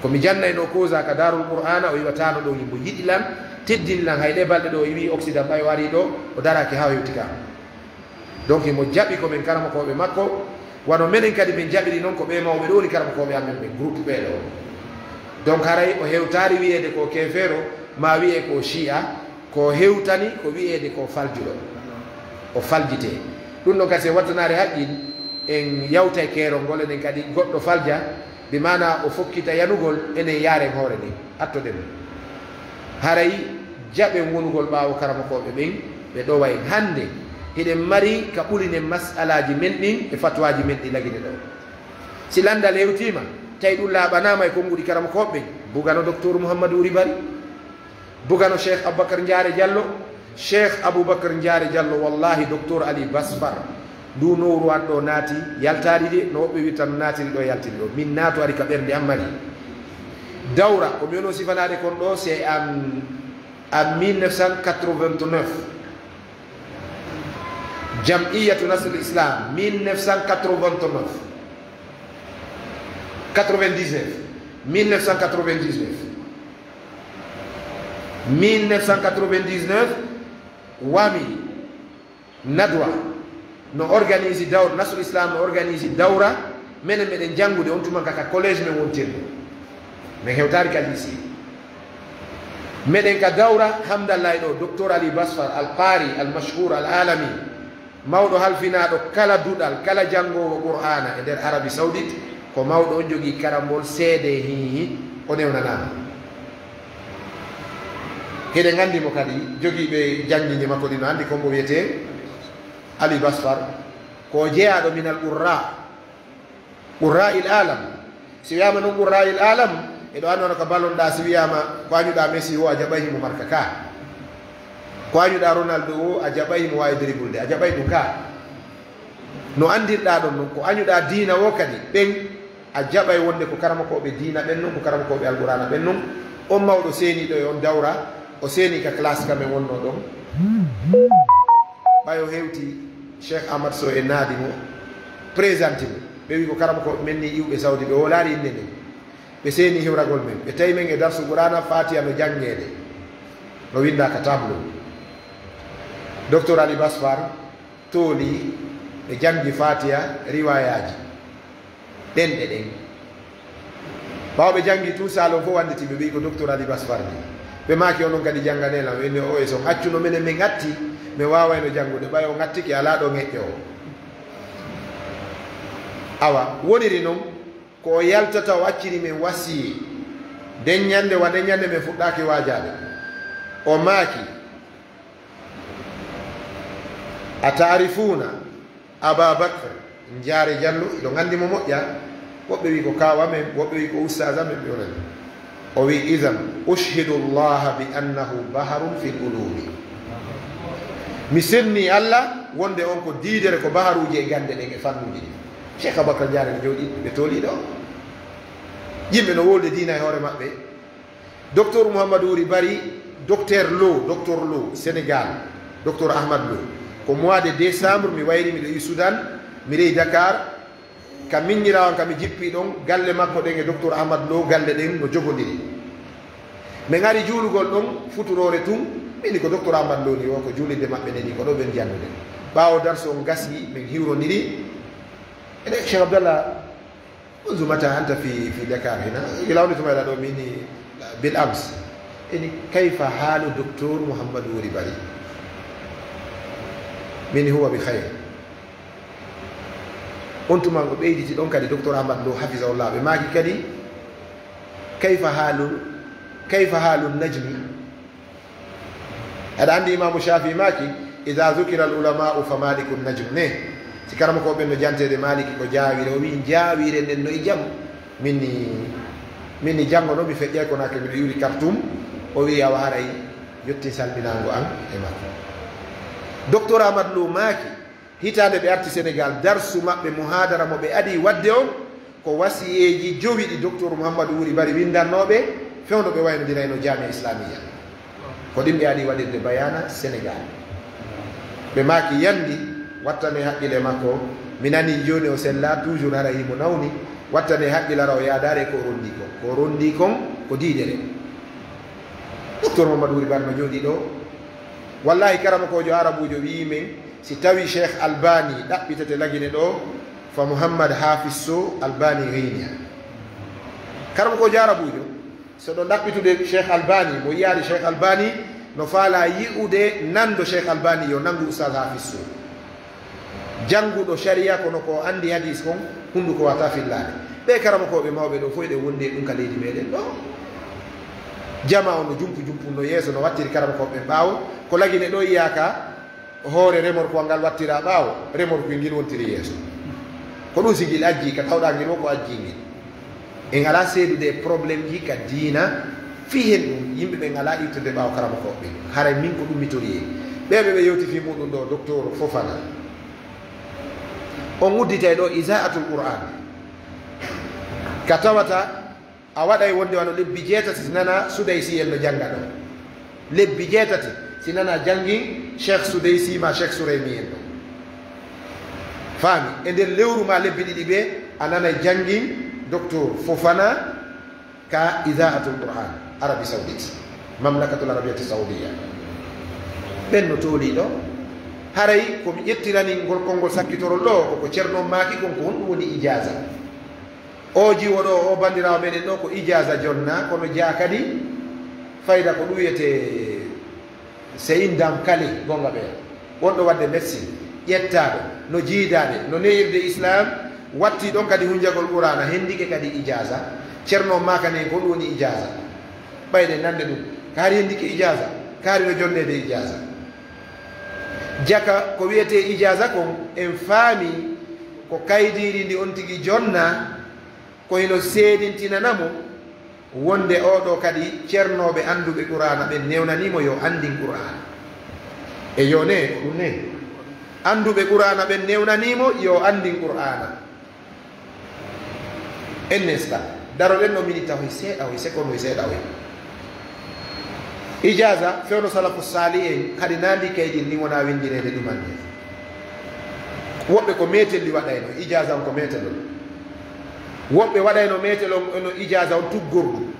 komi jannayno causa ka darul qur'ana o yiwatano ɗo yimbo yiɗilan teddinilan hayɗe balɗe ɗo o yiwi occident ɓay wari ɗo o daraki ha o hewtikama donc mo jaɓi komin karamakoɓe makko wano menen kadi min jaɓiri noon ko ɓe mawɓe ɗo woni karamakoɓe amen ɓe groupe ɓeɗo donc haray o hewtari wiyede ko kefero ma wiye ko shi'a ko hewtani ko wiyede ko faljuɗo o faljite ɗum ɗon kadi se wattanare haqqil en yawta keerol ngol enen kadi goɗɗo falja bi mana o fokkita yanugol enen yaren hoore ni attoɗen haray jaɓen wonugol ɓaawo karamakoɓe ɓen ɓe ɗowa en hannde hiɗen mari ka ɓurinen masalaji men ɗin e fatwaji men ɗi lagine ɗo si landal hewtima tawi ɗum laaɓanama e konnguɗi karamakoɓe ɓen bugano docteur mouhammadou ouri bari bugano cheikh aboubacar ndiare diallo cheikh aboubacar ndiare diallo wallahi docteur ali basfar ndu nowru an ɗo naati yaltari de no woɓɓe wi tan naatiri ɗo yaltiri ɗo min naato ari ka ɓernde ammari dawra komi wono sifanade kon ɗo c'est en 1989 jamiyatu nasr islam 1999 wami nadwa no organise dawra nasrul islam no organise dawra menen meɗen janngude on tuman kaka collége men wontirde min hewtari ka lycée meɗen ka dawra hamdallahi ɗo docteur ali basfar al qari al mashhur al alami mawɗo halfinaɗo kala duɗal kala janngowo qur'ana e nder arabie saoudite ko mawɗo on jogui karambol seede hihi o newnanama heɗen gandimo kadi jogiiɓe jangguiñe makko ɗino andi kombo wiyete ali basfar ko jeeyaɗo min al qurra il alam si wiyama noon qurra il alam eɗo andono ko ballonɗa si wiyama ko añuɗa messi o a jaɓayhimo marka ka ko añuɗa ronaldo o a jaɓayhimo wawi dribble de a jaɓay ɗum ka no andirɗa ɗon noon ko añuɗa diina o kadi ɓen a jaɓay wonde ko karamakoɓe diina ɓen noon ko karamakoɓe alqurana ɓen noon on mawɗo seeniɗo e on dawra o seeni ka classe kamen wonno ɗon ɓayo hewti cheikh ahmad sow e naadi mo présenté mo ɓe wi ko karamakoɓe men ni iwɓe sawdi ɓe o laari inde nden ɓe seeni hewragol men ɓe tawi men e darsu qur'ana fatiha no janngede no winda ka tableau docteur ali basfar tooli ɓe janngi fatiha riwayaji ɗenɗe ɗen ɓawɓe janngi tout salon fof wanditiɓe ɓi ko docteur ali basfar ni ɓe maki onon kadi jannganela wenne o e so accuno menen min atti mi wawayno janngude ɓay o ŋattiki ala ɗo ŋeƴƴo o awa woniri noon ko o yaltata o acciri min wasiye nden ñande waɗe ñande min fuɗɗaki wajaɓe o maaki a tarifuna ababacre jaare diallo iɗo gandimo moƴƴa woɓɓe wi ko kawa men woɓɓe wi ko ustage amen ɓe onani o wi idan ushidu llaha bi annahu baharun fi l ulumi mi senni allah wonde on ko diidere ko baharuji e gande ɗen e fannuji ɗi cheikh aboubacar diare ne jooɗi ɓe tooli ɗo yimɓe no wolde diina e hoore maɓɓe docteur mouhamadou wuri bari docteur lo sénégal docteur ahmad lo ko mois de décembre mi wayri miɗo yi soudan mi rewi dakar ka miññirawan kami jippi ɗon galle makko ɗen e docteur ahmad lo galle ɗen no jogodiri min ari juulugol ɗon futurore tun mini ko docteur ahmad lo ni o ko juulinde maɓɓe neni ko ɗo ɓen jannude ɓawo darso on gasi min hiwrodiri ene cheikh abdallah unzumata anta fi dakar hina ilawni tumayɗa ɗo mini bil ams eni kayfa haalu docteur mouhamadou wuri bari mini huwa bi khayr on tuma o ɓeyditi ɗon kadi docteur ahmad lo hafisahullah ɓe maaki kadi kayfa haalu najmi aɗa anndi imamu shafi maaki ida zukira al ulamau fa maliku najm ne si karama ko ɓen no jantede maliki ko jaawire o wi jaawire nden no e jaam minni janngo ɗo mi feƴƴay ko nake miɗo iwri kartum o wi awa haray yetti salminago an e makko docteur ahmad lo maaki hitande ɓe arti sénégal darsu maɓɓe muhadara mo ɓe adi wadde on ko wasiyeji jowi ɗi docteur mouhamadou wuri bari windannoɓe fewno ɓe waynodirayno jamia islamia ko ɗin ɓe adi waɗirde bayana sénégal ɓe maaki yandi wattane haqqille makko mi nani joni o sella toujours hara himo nawni wattane haqqillara o yaadare ko rondi kon ko diidere docteur mouhamadou wuri bari no jooɗi ɗo wallahi karama kojo arabujo wi men si tawi cheikh albani ɗaɓɓitete lagine ɗo fa mouhammad hafiz so albani reynia karama kojo arabujo so ɗo ɗaɓɓitude cheikh albani mo yiyaade cheikh albani no faala yi'ude nando cheikh albani yo nangu oustad hafiz so jannguɗo sharia kono ko andi hadis kon hunduko wata fillade ɓe karama koɓe mawɓe ɗo fof ɗe wonde ɗum ka leydi meɗen ɗo jama o no jumpu no yeeso no wattiri karama koɓe ɓaawo ko lagine ɗo yiyaka hoore remor ko ngal wattira ɓaawo remor ko ngil wontiri yeeso ko ɗum sigil ajji ka tawɗa ngil o ko ajji ngil en ala seedude probléme ji ka diina fi hen ɗum yimɓe ɓe ngala ittude ɓaawo karama koɓe haray min ko ɗum mitori ɓeɓe ɓe yewti fi muɗum ɗo docteur fofana on udditay ɗo isaatul qur'an ka tawata a waɗay wonde wano lebbi jeetati si nana soudaysi en no jannga ɗo lebbi jeetati si nana jangi cheikh soudaysi ma cheikh souraymi en ɗo faami e nder lewru ma lebbi ɗiɗi ɓe a nana jangi docteur fofana ka isaatul qur'an arabie saoudite mamlakatul arabiati saoudia ɓen no tooli ɗo haray komi ƴettirani ngol konngol sakkitorol ɗo koko ceerno maaki kon ko honɗum woni ijasa o jiwo ɗo o bandirawo meɗen ɗo ko ijasa jonna kono jaa kadi fayda ko ɗum wiyete seyindam kali gonga ɓe wonɗo wadde médecine ƴettaɗo no jiidaɓe no neyirde islam watti ɗon kadi hunjagol qurana hendike kadi ijasa ceerno makane ko ɗum woni ijasa ɓayde nande ɗum kaari hendike ijasa kaari no jonnede ijasa jaka ko wiyete ijasa kon en faami ko kaydiri ndi on tigi jonna ko hino seedintinanamo wonde oɗo kadi ceernoɓe anduɓe qur'ana ɓe newnanimo yo andin qur'ana e yo ne ko ɗum ne anduɓe qur'ana ɓe newnanimo yo andin qur'ana en nesta daroɗen no minita hoy seeɗa hoy seconde hoy seeɗa hoy ijasa fewno salafu sali en haɗi nandi kayɗin ni wona windirede ɗumande woɓɓe ko metelli waɗayno ijasa on ko metelol woɓɓe waɗayno metel ono ijasa on tuggordu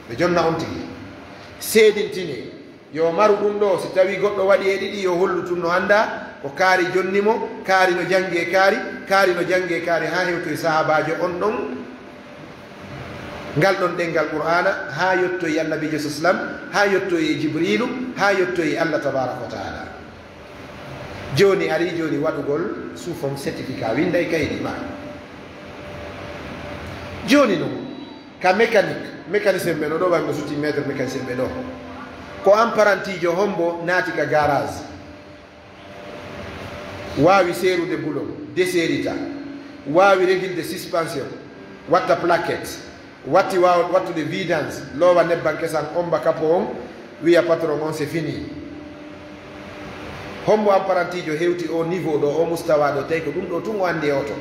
ɓe jonna on tigi seedintine yo maru ɗum ɗo si tawi goɗɗo waɗi e ɗiɗi yo hollutum no anda ko kaari jonnimo kaari no jangi e kaari no jangi e kaari ha hewtoye sahabajo on ɗon ngal ɗon ɗengal qur'ana ha yettoye annabijo sa sallam ha yettoye jibrilu ha yettoye allah tabaraka wa taala joni ari joni waɗugol suufon certificat winda e kayɗi ma joni noon ka mécanicien ɓe ɗo ɗo wayno sutti maître mécanicien ɓe ɗo ko apparantijo hombo naati ka garage wawi seerude boulon desérita wawi régilde suspension watta plaquette watti wawa wattude vidange lowa nebban kesan omba capo on wiya patron on c'est fini hombo apparantijo hewti o niveau ɗo o mustawa ɗo tawi ko ɗum ɗo tun o andi e oto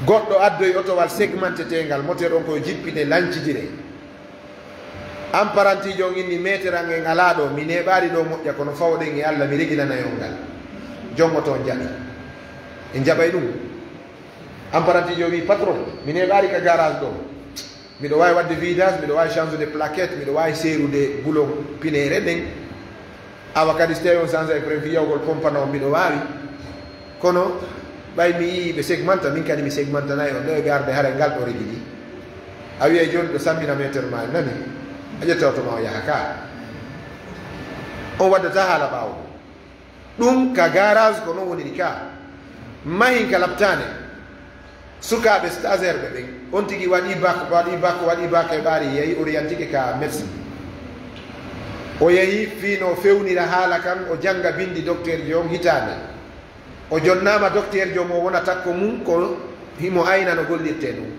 goɗɗo addoye otowal segmenté tengal moteur on koye jippine lancidire apparantijo on inni météran en ala ɗo mi neɓari ɗo moƴƴa kono fawɗen e Allah mi reginanayol ngal jongoto jaɓi en jaɓay ɗum apparantijo wi patron mi neɓari ka garage ɗo miɗo wawi wadde vidage miɗo wawi change de plaquette miɗo wawi serude boulon pinere ɗen awa kadi so tawi on change e prévu yawgol pompano miɗo wawi kono ɓay mi yii ɓe segmenta min kadi mi segmentanayi on ɗo e garde haara ngal ɗo regiɗi a wiye joni ɗo sammina métre ma nani a ƴettawtoma o yaha ka on waddata haala ɓawo ɗum ka garage ko noon woni ɗi ka mahin ka labtane sukaɓe stagiaire ɓe ɓen on tigui waɗi bac e ɓaari yeehi orientike ka médecine o yeehi fino fewnira haala kan o jangga bindi docteur ji on hitande o jonnama docteur jo mo wona takko mum ko himo ayna no gollirte ɗum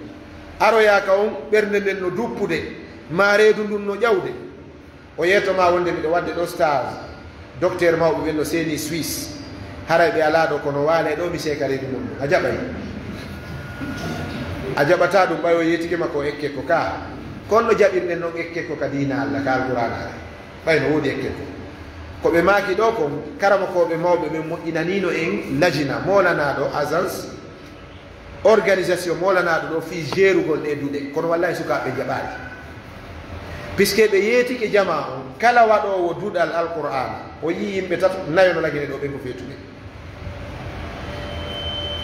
aroyaka on ɓernde nden no duppude ma reedu ndun no ƴawde o yettoma wonde miɗo wadde ɗo stage docteur mawɓe ɓen no seeni suisse haray ɓe ala ɗo kono waale ɗo mi seeka reedu mum a jaɓay a jaɓata ɗum ɓayo yettike makko ekke ko ka kon no jaɓirɗen noon ekke ko ka dina Allah ka alqouranare ɓay no woodi ekke ko ɓe maaki ɗo kon karama koɓe mawɓe ɓe moƴƴinanino en lajina molanaɗo agence organisation molanaɗo ɗo fi gérugol ɗe duuɗe kono wallahi sukaɓe jaɓaari puisque ɓe yeetike jama on kala waɗowo duuɗal alqur'ana o yi yimɓe tato nayo no lagine ɗo ɓen ko feetuɓe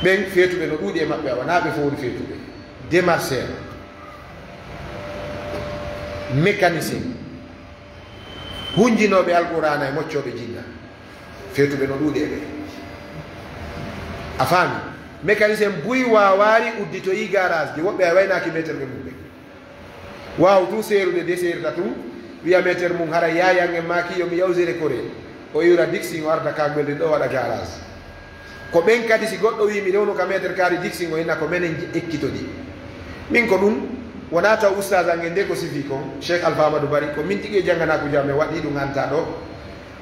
ɓen feetuɓe no ɗuuɗi e maɓɓe a wona ɓe fo woni feetuɓe démarcheur mécanicien hunjinoɓe alqur'ana e moccoɓe jinna feetuɓe no ɗuuɗi e ɓe a faami mécanicien buy wawari udditoyi garage ji woɓɓe a waynaki métre ɓe mum ɓe waw tout seerude deserta tum wiya métre mum hara yayan e maki yomi yawsere kore o iwra dixin o arda kagbelde ɗo waɗa garage ko ɓen kadi si goɗɗo wi mi rewnu ka métre kaari dixin o inna ko menen ekkitoɗi min ko ɗum wona taw oustage ange nde ko sifi kon cheikh alpha amadou bari ko min tigui jangganaku jam mi waɗi ɗum anta ɗo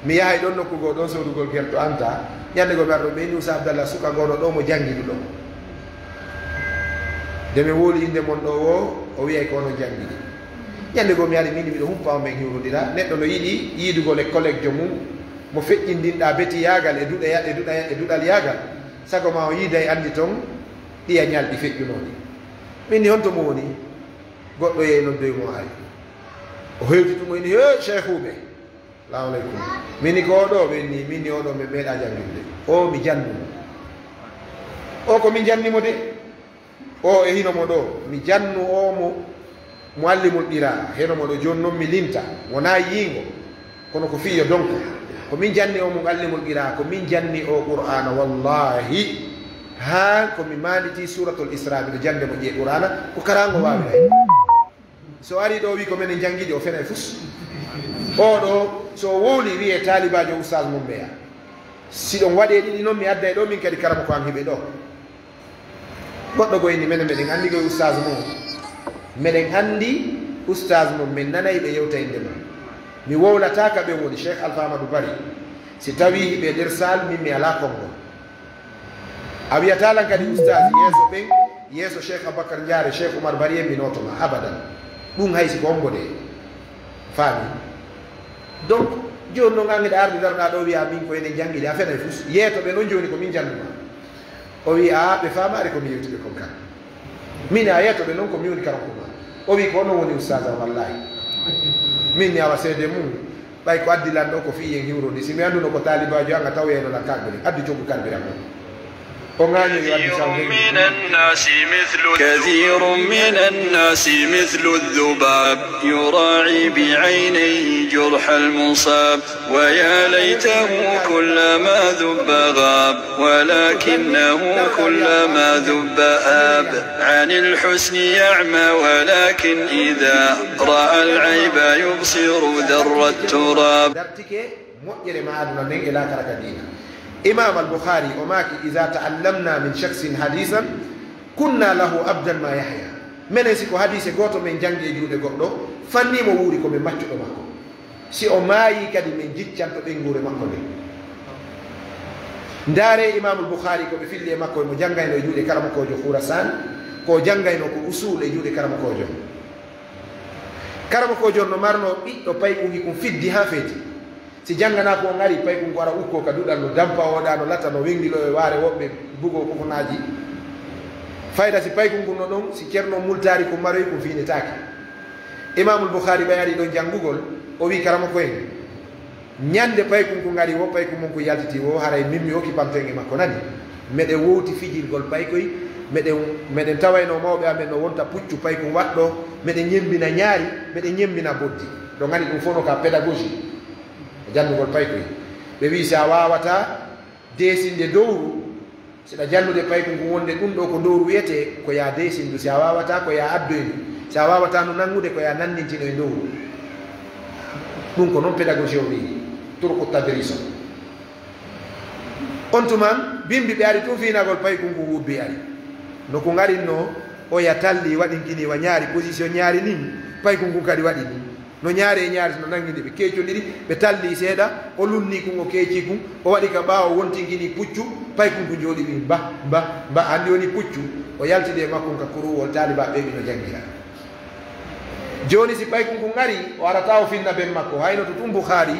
mi yahay ɗon nokkugo ɗon sodugol guerto anta ñande go ɓerɗo ɓeyni usa abdallah suka gono ɗo mo jangguiɗu ɗo nde mi wooli inde mon ɗo o wiyay ko ono jangguiɗi ñande go mi ari mini miɗo humpa o men hiwrodira neɗɗo no yiiɗi yiidugol e collègue jo mum mo feƴƴindinɗa beti yagal e duɗal yagal sago ma o yiiday andi toon ɗiya ñalɗi feƴƴunoɗi min ni honto mo woni goɗɗo yeey noddoymo ari o hewti ɗum o ini he cheikhuɓe salamu aleykum mini ko oɗo ɓenni minni oɗo mi meeɗa jangguinde o mi jannumo o ko min jannimo de o e hinomo ɗo mi jannu omo muallimul ɓira henomo ɗo joni noon mi linta wona yiingo kono ko fiyo donc ko min janni o mo allimul ɓira ko min janni o qur'ana wallahi ha komi manditi suratul isra miɗo jande mo ƴee qur'ana ko karango wawi hay so ari ɗo wi ko minen jangguiɗi o fena e fus oɗo so wowli wiye talibajo oustage mum ɓeya siɗon waɗe ɗiɗi noon mi adda e ɗo min kadi karama ko an hiɓe ɗo goɗɗo goyni minen meɗen andi koye oustage mum meɗen andi oustage mum min nanayi ɓe yewta inde mum mi wowlata ka ɓe woni cheikh alpha amadou bari si tawi hiɓe nder sal min mi ala konngol a wiyatalan kadi oustage yeeso ɓen yeeso cheikh aboubacar ndiare cheikh oumar bari en mi notoma abadan ɗum haysi ko ombode faami donc joni noon angeɗe arde darɗa ɗo wiya min ko enen jangguiɗe a fena e fus yeeto ɓe noon joni ko min jannuma o wi a ɓe famari komi yewtiɓe kon kan min a yeeto ɓe noon komi woni karankuma o wi ko onon woni oustage am wallahi min ni awa seede mum ɓay ko addilan ɗo ko fiyen hiwrode si mi anduno ko talibajo anga taw yenola karɓere addu coggu karɓira kon كثير من الناس مثل الذباب يراعي بعينيه جرح المصاب ويا ليته كلما ذب غاب ولكنه كلما ذب آب عن الحسن يعمى ولكن إذا رأى العيب يبصر ذر التراب. إمام البخاري وماكي إذا تعلمنا من شخص حديثا كنا له أبدا ما يحيى من يسيكو حديث غوتو من جانجي جودة غوتو فني مو ووري كو من ماتشو ماكو سي او ماي كادي من جيتشان تو بنغوري ماكو ndaare imamul Bukhari ko ɓe filli e makko mo janngayno e juuɗe karamakojo Khurasan ko janngayno ko usul e juuɗe karamakojo no marno ɓiɗɗo paykugi kum fiddi ha feeti si janngana ko ngari paykum ko ara ukko ka duɗal no dampa oɗa no latta no wengdilo e waare woɓɓe bugo kokonaji fayda si paykum kum no ɗon si ceerno multari ko maroy kum finetake imamul Bukhari ɓayari ɗon janngugol o wi karamako en ñande paykum ko ngari wo paykum mon ko yaltiti wo haray mimmi o kipamtenge makko nani meɗen wowti fijirgol paykoy meɗen tawayno mawɓe amen no wonta puccu paykum waɗɗo meɗen ñembina ñaari meɗen ñembina boddi ɗo gandi ɗum fof no ka pédagogie e jannugol paykoy ɓe wi sa wawata desinde dowru siɗa jannude paykum ko wonde ɗum ɗo ko dowru wiyete ko ya desindu si a wawata ko ya addoydu sa wawata no nangude ko ya nannintino e dowru ɗum ko noon pédagogie o wi turku tadrisa on tuman bimbi ɓe ari tun finagol paykum ko wubbi ari no ko garinno o ya talli waɗinkini wa ñaari position ñaari nin paykum kum kadi waɗi ni no ñaari e ñaari no nanguide ɓe keccodiri ɓe talli seeɗa o lunni kum o keeci kum o waɗi ka ɓaawo wontinkini puccu paykum ko jooɗi wi mba andi woni puccu o yaltide makkum ka kuruwol taliba ɓeɓi no jangira joni si paykum ko ngari o arata o finna ben makko hayno to tum Bukhari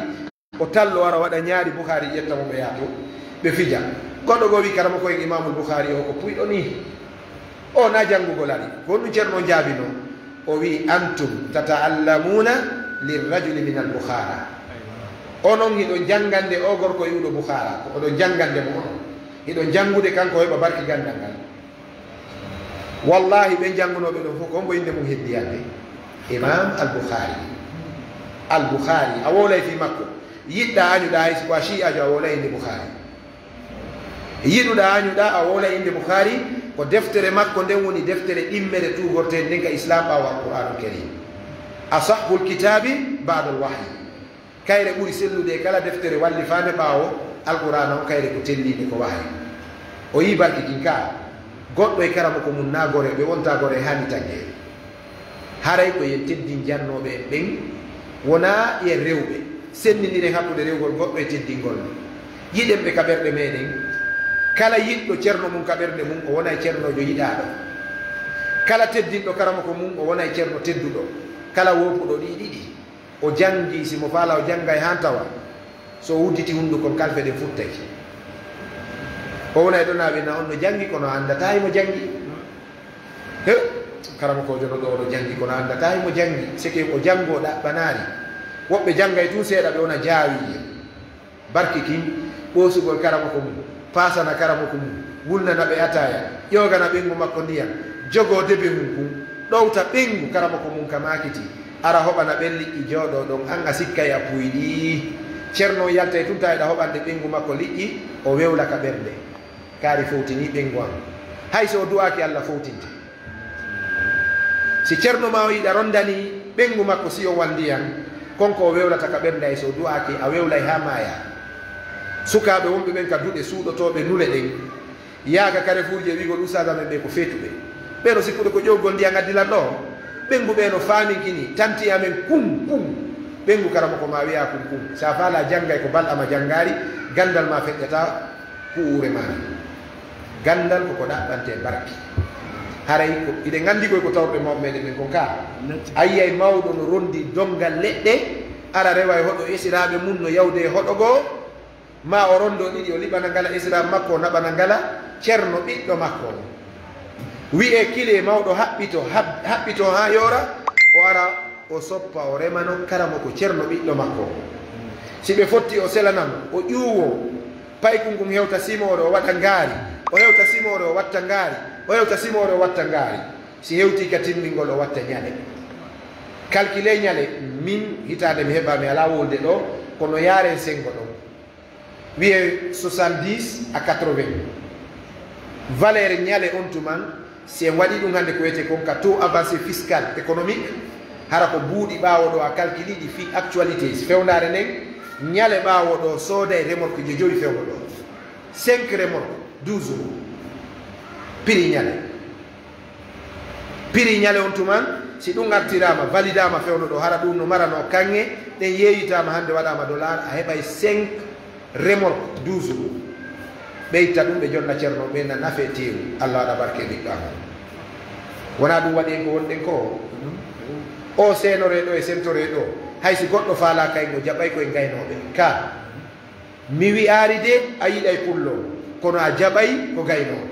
o tallo ara waɗa ñaari Bukhari ƴettamo ɓe yaato ɓe fija goɗɗo go wi karama koyen imamul Bukhari o ko puyɗo ni o na janngugol ari ko ɗum ceerno jaabino o wi antum tata'allamuna lirrajuli min al Bukhara onon hiɗo janngande o gorko iwɗo Bukhara ko oɗon janngande mo onon hiɗo janngude kanko heɓa barki gandal ngal wallahi ɓe janngunoɓe ɗon fof ko mbo inde mum heddiyande imam al Bukhari a wolay fi makko yiɗɗa añuɗa hay siko a shi'ajo a wolay inde Bukhari yiɗuɗa añuɗa a wolay inde Bukhari ko deftere makko nden woni deftere ɗimmere tugortede nden ka islam ɓawo alqur'anul karim asahul kitabi ba'da alwahyi kayre ɓuri sellude kala deftere walli fande ɓawo alqur'ana on kayre ko telliɗe ko wahi o yi barki kin ka goɗɗo e karama ko mum nagore ɓe wonta gore hani tagge haray ko yen teddin jannoɓe ɓen wona yen rewɓe sennidire hakkude rewgol goɗɗo e teddingol yiɗen ɓe ka ɓerɗe meɗen kala yiɗɗo ceerno mum ka ɓernde mum o wona e ceernojo yiɗaɗo kala teddinɗo karama ko mum o wona e ceerno tedduɗo kala wopuɗo ɗi ɗiɗi o jangi simo faala o janga e han tawa so wudditi hundukon kalfe ɗe futtaki o wona e ɗonaɓe na on no jangi kono andata imo jangi he karama ko jono ɗo oɗo jangi kono andata imo jangi sike o jango ɗaɓɓanari woɓɓe jangay tun seeɗa ɓe wona jaawiye barki kin ɓoosugol karama ko mum pasana karama ko mum wulnana ɓe ataya ƴogana ɓengu makko ndiyam jogo debe mum kum ɗowta ɓengu karama ko mum ka makiti ara hoɓana ɓen liƴƴi jooɗo ɗon an a sikkay a puyɗi ceerno yalta e tun tawiɗa hoɓande ɓengu makko liƴƴi o wewla ka ɓernde kaari fowtini ɓengu an hay so o du'aki Allah fowtinte si ceerno ma o yiɗa rondani ɓengu makko si o wandiyam konko o wewlata ka ɓernde ay so o du'aki a wewlay ha maya sukaɓe wonɓe ɓen ka duɗe suuɗotoɓe nule ɗen yaaga karefuuje wigol usage men ɓe ko feetuɓe ɓeɗo sikkude ko ƴowgol ndiya gaddilan ɗo ɓengu ɓe no faaminkini tanti amen kum ɓengu karama ko ma wiya kum sa faala janggay ko balɗama janngari gandal ma feƴƴata kuure ma gandal koko ɗaɓɓante barki haray ko iɗe gandikoy ko tawɓe mawɓe meɗen ɓen kon ka a yiyay mawɗo no rondi dongal leɗɗe ara rewa e hoɗo esiraɓe mum no yawde e hoɗo goo ma o rondo ɗiɗi o liɓana ngala esiraɓe makko o naɓana ngala ceerno ɓiɗɗo makko wi'e kile mawɗo haɓɓito ha yoora o ara o soppa o remano karamo ko ceerno ɓiɗɗo makko si ɓe fotti o selanam o ƴuwo paykum kum hewta simore o waɗa ngaari o hewta simore o watta ngaari o hewta simore o watta ngaari si hewti ka timmingol o watta ñale calcule ñale min hitande mi heɓa mi ala wolde ɗo kono yaaren sengo ɗon wiye 70 à 80 valeur ñale on tuman si en waɗi ɗum hannde ko wiyete kon ka taux avancé fiscal économique hara ko buuɗi ɓaawo ɗo a calcule ɗi fi actualité fewnare nden ñale ɓaawo ɗo sooda e remorque je joyi fewno ɗo 5 remorque 12 prix ñale on tuman si ɗum artirama validama fewno ɗo hara ɗum no marano kanŋe ɗen yeeyitama hannde waɗama dollar a heɓay 5 remorque 12 ɓeyta ɗum ɓe jonna ceerno ɓe na nafe tewu allah waɗa barke ɗiɗɗama wona ɗum waɗi ko wonɗen ko o senore ɗo e sentore ɗo haysi goɗɗo faala kaygo jaɓay koye gaynoɓe ka mi wi'aari de a yiɗay pullo kono a jaɓay ko gaynoɗo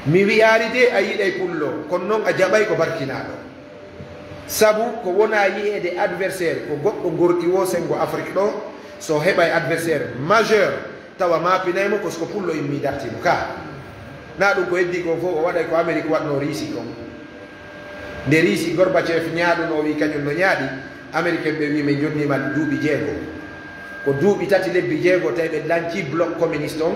mi wi'aari de a yiɗay pullo kono noon a jaɓay ko barkinaɗo sabu ko wona yi'ede adversaire ko goɗɗo gorɗi wo sengo afrique ɗo so heɓay adversaire majeur tawa mapinaymo ko soko pullo immi dartimo ka na ɗum ko heddi ko fof o waɗay ko amérique waɗno riisi kon nde riisi gorbachev ñaaɗuno wi kañum no ñaaɗi américain ɓe wi min jonnima duuɓi jeego ko duuɓi tati lebbi jeego tawi ɓe lanci bloc communiste on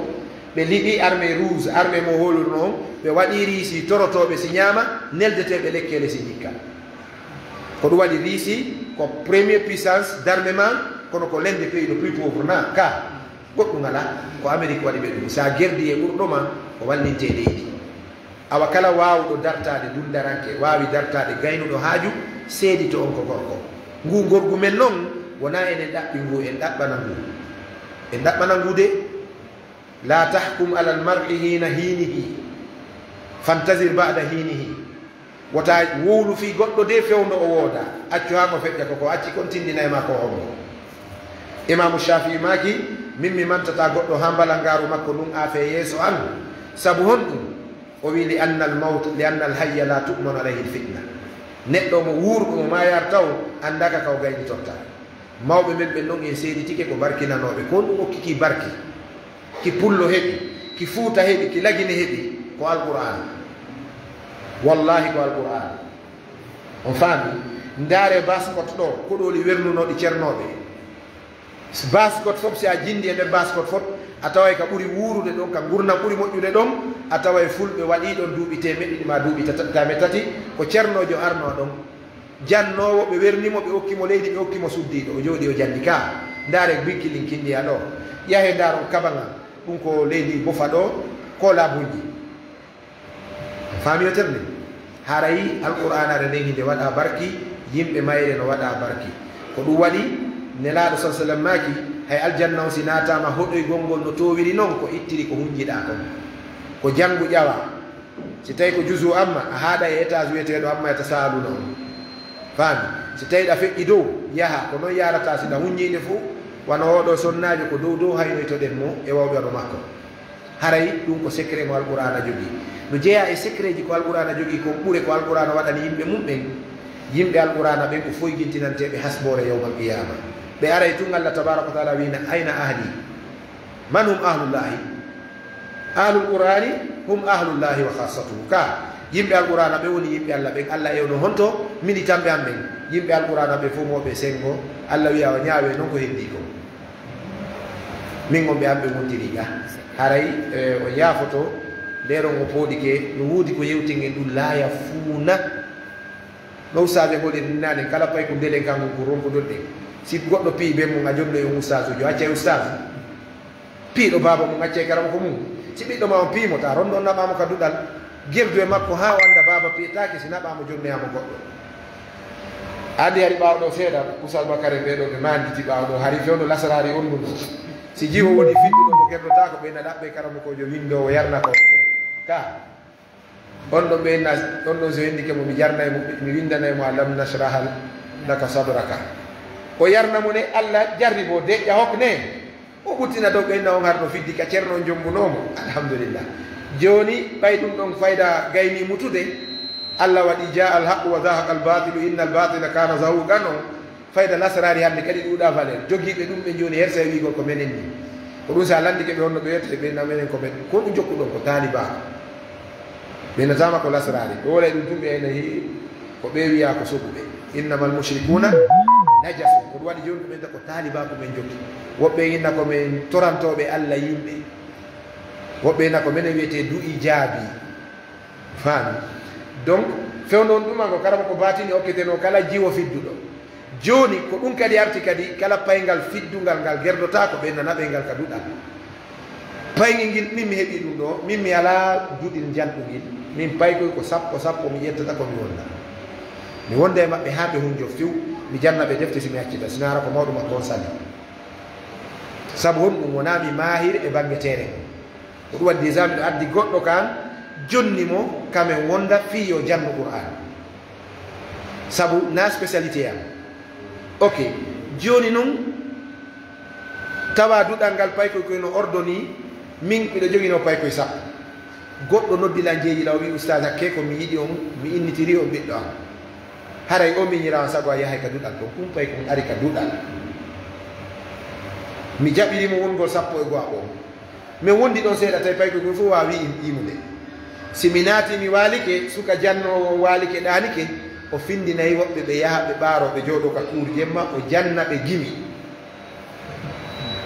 ɓe liɗi armée rouge armée mo holurno on ɓe waɗi riisi torotoɓe si ñaama neldeteɓe lekkele si jikka ko ɗum waɗi riisi ko premier puissance d' armement kono ko l'un des pays le plus pauvre na ka goɗɗum ala ko amérique waɗi ɓe ɗum sa gerdi e ɓurɗoma ko wallinte leydi awa kala wawɗo dartade dundaranke wawi dartade gaynuɗo haaju seedi to on ko gorko ngu gorgu men noon wona enen ɗaɓɓi ngu en ɗaɓɓana ngu en ɗaɓɓana ngu de la tahkum ala almar'i hina hinihi fantasir bada hinihi wota wowlu fi goɗɗo de fewno o wooda accu ha ko feƴƴa koko acci kon tindina e ma ko homno imamu shafii maki min mi mantata goɗɗo ha mbalangaru makko ɗum afe yeeso an sabu honɗum o wi li anna al hayya la tu'manu alayhi lfitna neɗɗo mo wuurɗo mo mayar taw andaka kaw gayni totta mawɓe men ɓen ɗon en seedi tike ko barkinanoɓe ko ɗum hokki ki barki ki pullo heɓi ki fuuta heɓi ki lagine heɓi ko alqur'an wallahi ko alqur'an on faami ndaare baskot ɗo koɗoli wernunoɗi ceernoɓe baskot fof si a jindi e ɓe baskot fof a taway ka ɓuri wuurude ɗon ka gurdam ɓuri moƴƴude ɗon a taway fulɓe waɗi ɗon duuɓi temeɗɗiɗi ma duuɓi tame tati ko ceernojo arno ɗon jannowo ɓe wernimo ɓe hokkimo leydi ɓe hokkimo suddiɗo o jooɗi o jandi ka ndaare bikkilin kindiya ɗo yahe ndaron kabaga ɗum ko leydi bofa ɗo ko laabuji faami o terne harayi alqur'an are nden hinde waɗa barki yimɓe mayre no waɗa barki ko ɗum waɗi nelaɗo sa sallam maki hay aljanna on si natama hoɗoy gongol no towiri noon ko ittiri ko hunjiɗa kon ko janngu ƴawa si tawi ko jusu amma a haaɗa e étage wiyeteɗo amma e tasaluno on faami si tawi ɗa feƴƴi dow yaha ko noon yarata siɗa hunñide fo wano oɗo sonnajo ko dow dow haynoytoɗen mo e wawɓe ano makko haray ɗum ko secret mo alqur'ana jogui no jeeya e secret ji ko alqur'ana jogui ko ɓuure ko alqur'ana waɗani yimɓe mum ɓen yimɓe alqur'ana ɓen ko foygintinanteɓe hasbore yawmal qiyama ɓe aray tun allah tabaraka wa taala wina ayna ahli man hum ahlullahi ahlul qur'ani hum ahlullahi wa khassatuhu ka yimɓe alqur'ana ɓe woni yimɓe allah ɓen allah ewno honto militanɓe am ɓen yimɓe alqur'ana ɓe fo moɓe sengo allah wiya o ñaawe noon ko heddi ko min gonɓe amɓe gontiriga haray o yaafoto nderon o pooɗike no wuudi ko yewtingen ɗum laaya fuuna no ustage ngoɗen ninnaɗen kala pay ko ndelen kanko ko ronkudol ɗen si goɗɗo pii be mum a jonno e ustage ujo accay ustage piiɗo baba mum accay karama ko mum si ɓiɗɗo ma on piimo ta ronɗo naɓamo ka duɗal gerdu e makko ha o anda baba piitaki si naɓamo jonnoyamo goɗɗo andi hari ɓawɗo seeɗa usal bakary ɓeɗo ɓe manditi ɓawɗo hari fewno lasarari on ɗum si jiwo woni fidduɗo mo gerdotako ɓeyna ɗaɓɓe karama kojo windowo yarna ko ka on ɗo ɓeyna on ɗon so hendike mo mi jarnaymo mi windanaymo a lam nashrahal laka sadraka o yarnamo ne allah jarri bo deƴƴa hok ne o ɓuttina dow ɓeyna on harɗo fiddi ka ceerno on jombunomo alhamdulillah joni ɓay ɗum ɗon fayda gayni mutude allah waɗi ja al haqu wa zahaqa al batilu inna al batila kana zahuqan on fayda nasarari hande kadi ɗuuɗa valeur jogiiɓe ɗum ɓe joni hersa wigol ko menen ni ko ɗum sa landike ɓe honno ɓe yettete ɓeyna menen ko men ko ɗum jokku ɗon ko taliba ɓeynatama ko lasarari ɓe wolay ɗum tumɓe ene ko ɓe wiya ko soguɓe innama al mushrikuna najasu ko ɗum waɗi joni ɗumen ko taliba ko men jokki woɓɓe inna ko men torantoɓe allah yimɓe woɓɓe inna ko menen wiyete du'i jaabi faami donc fewnon ɗuma ko karama ko batini hokketeno kala jiwo fidduɗo joni ko ɗum kadi arti kadi kala paygal fiddungal ngal gerdota ko ɓe nanaɓe ngal ka duɗal paygel ngil min mi heeɓi ɗum ɗo min mi ala duɗil janɗugil min paykoy ko sappo mi yettata komi wonda mi wonda e maɓɓe ha ɓe hunjo few mi janna ɓe defte somi accita sinara ko mawɗo makko on sali saabu hon ɗum wona mi mahir e banggue terrain ko ɗum waddi déjà miɗo addi goɗɗo kan jonni mo kamen wonda fiyo janno qur'an sabu na spécialité am ok joni noon tawa duɗal ngal paykoy koy no ordoni min ɓiɗo jogino paykoy sappo goɗɗo noddila jeejilaw wi oustage hakke ko mi yiɗi on mi innitiri on ɓiɗɗo am haray o miñirawa sago a yahay ka duɗal ɗon kum pay kon ari ka duɗal mi jaɓirimo wongol sappo e go'a ɓon min wondi ɗon seeɗa tawi paykoy kon fof wawi imude si mi naati mi waalike suka jannowo waalike ɗanike o findinayi woɓɓe ɓe yaha ɓe ɓaaroɓe jooɗo ka kuur jemma o janna ɓe gimi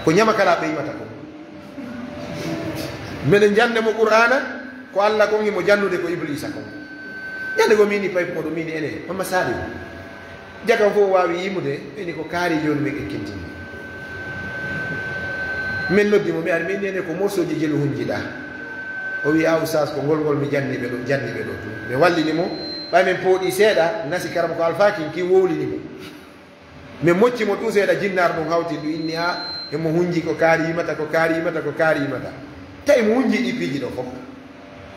ko ñama kala ɓe yimata kon miɗen jande mo qur'ana ko allah kon imo jannude ko iblisa kon ñande ko mini pay moɗo mini ene mama saali jakam fof wawi yimude ɓeni ko kaari joni min ekkintini min noddimo mi ari min ene ko morceau ji jelu hunjiɗa o wi a oustage ko ngolngol mi janniɓe ɗo tu mi wallinimo ɓay min pooɗi seeɗa nasi karama ko alfakin ki wowlinimo min moccimo ɗum seeɗa jinnar ɗum hawti ɗum inni a emo hunji ko kaari yimata ko kaari yimata ko kaari yimata tawi mo hunji ɗi piiji ɗo fof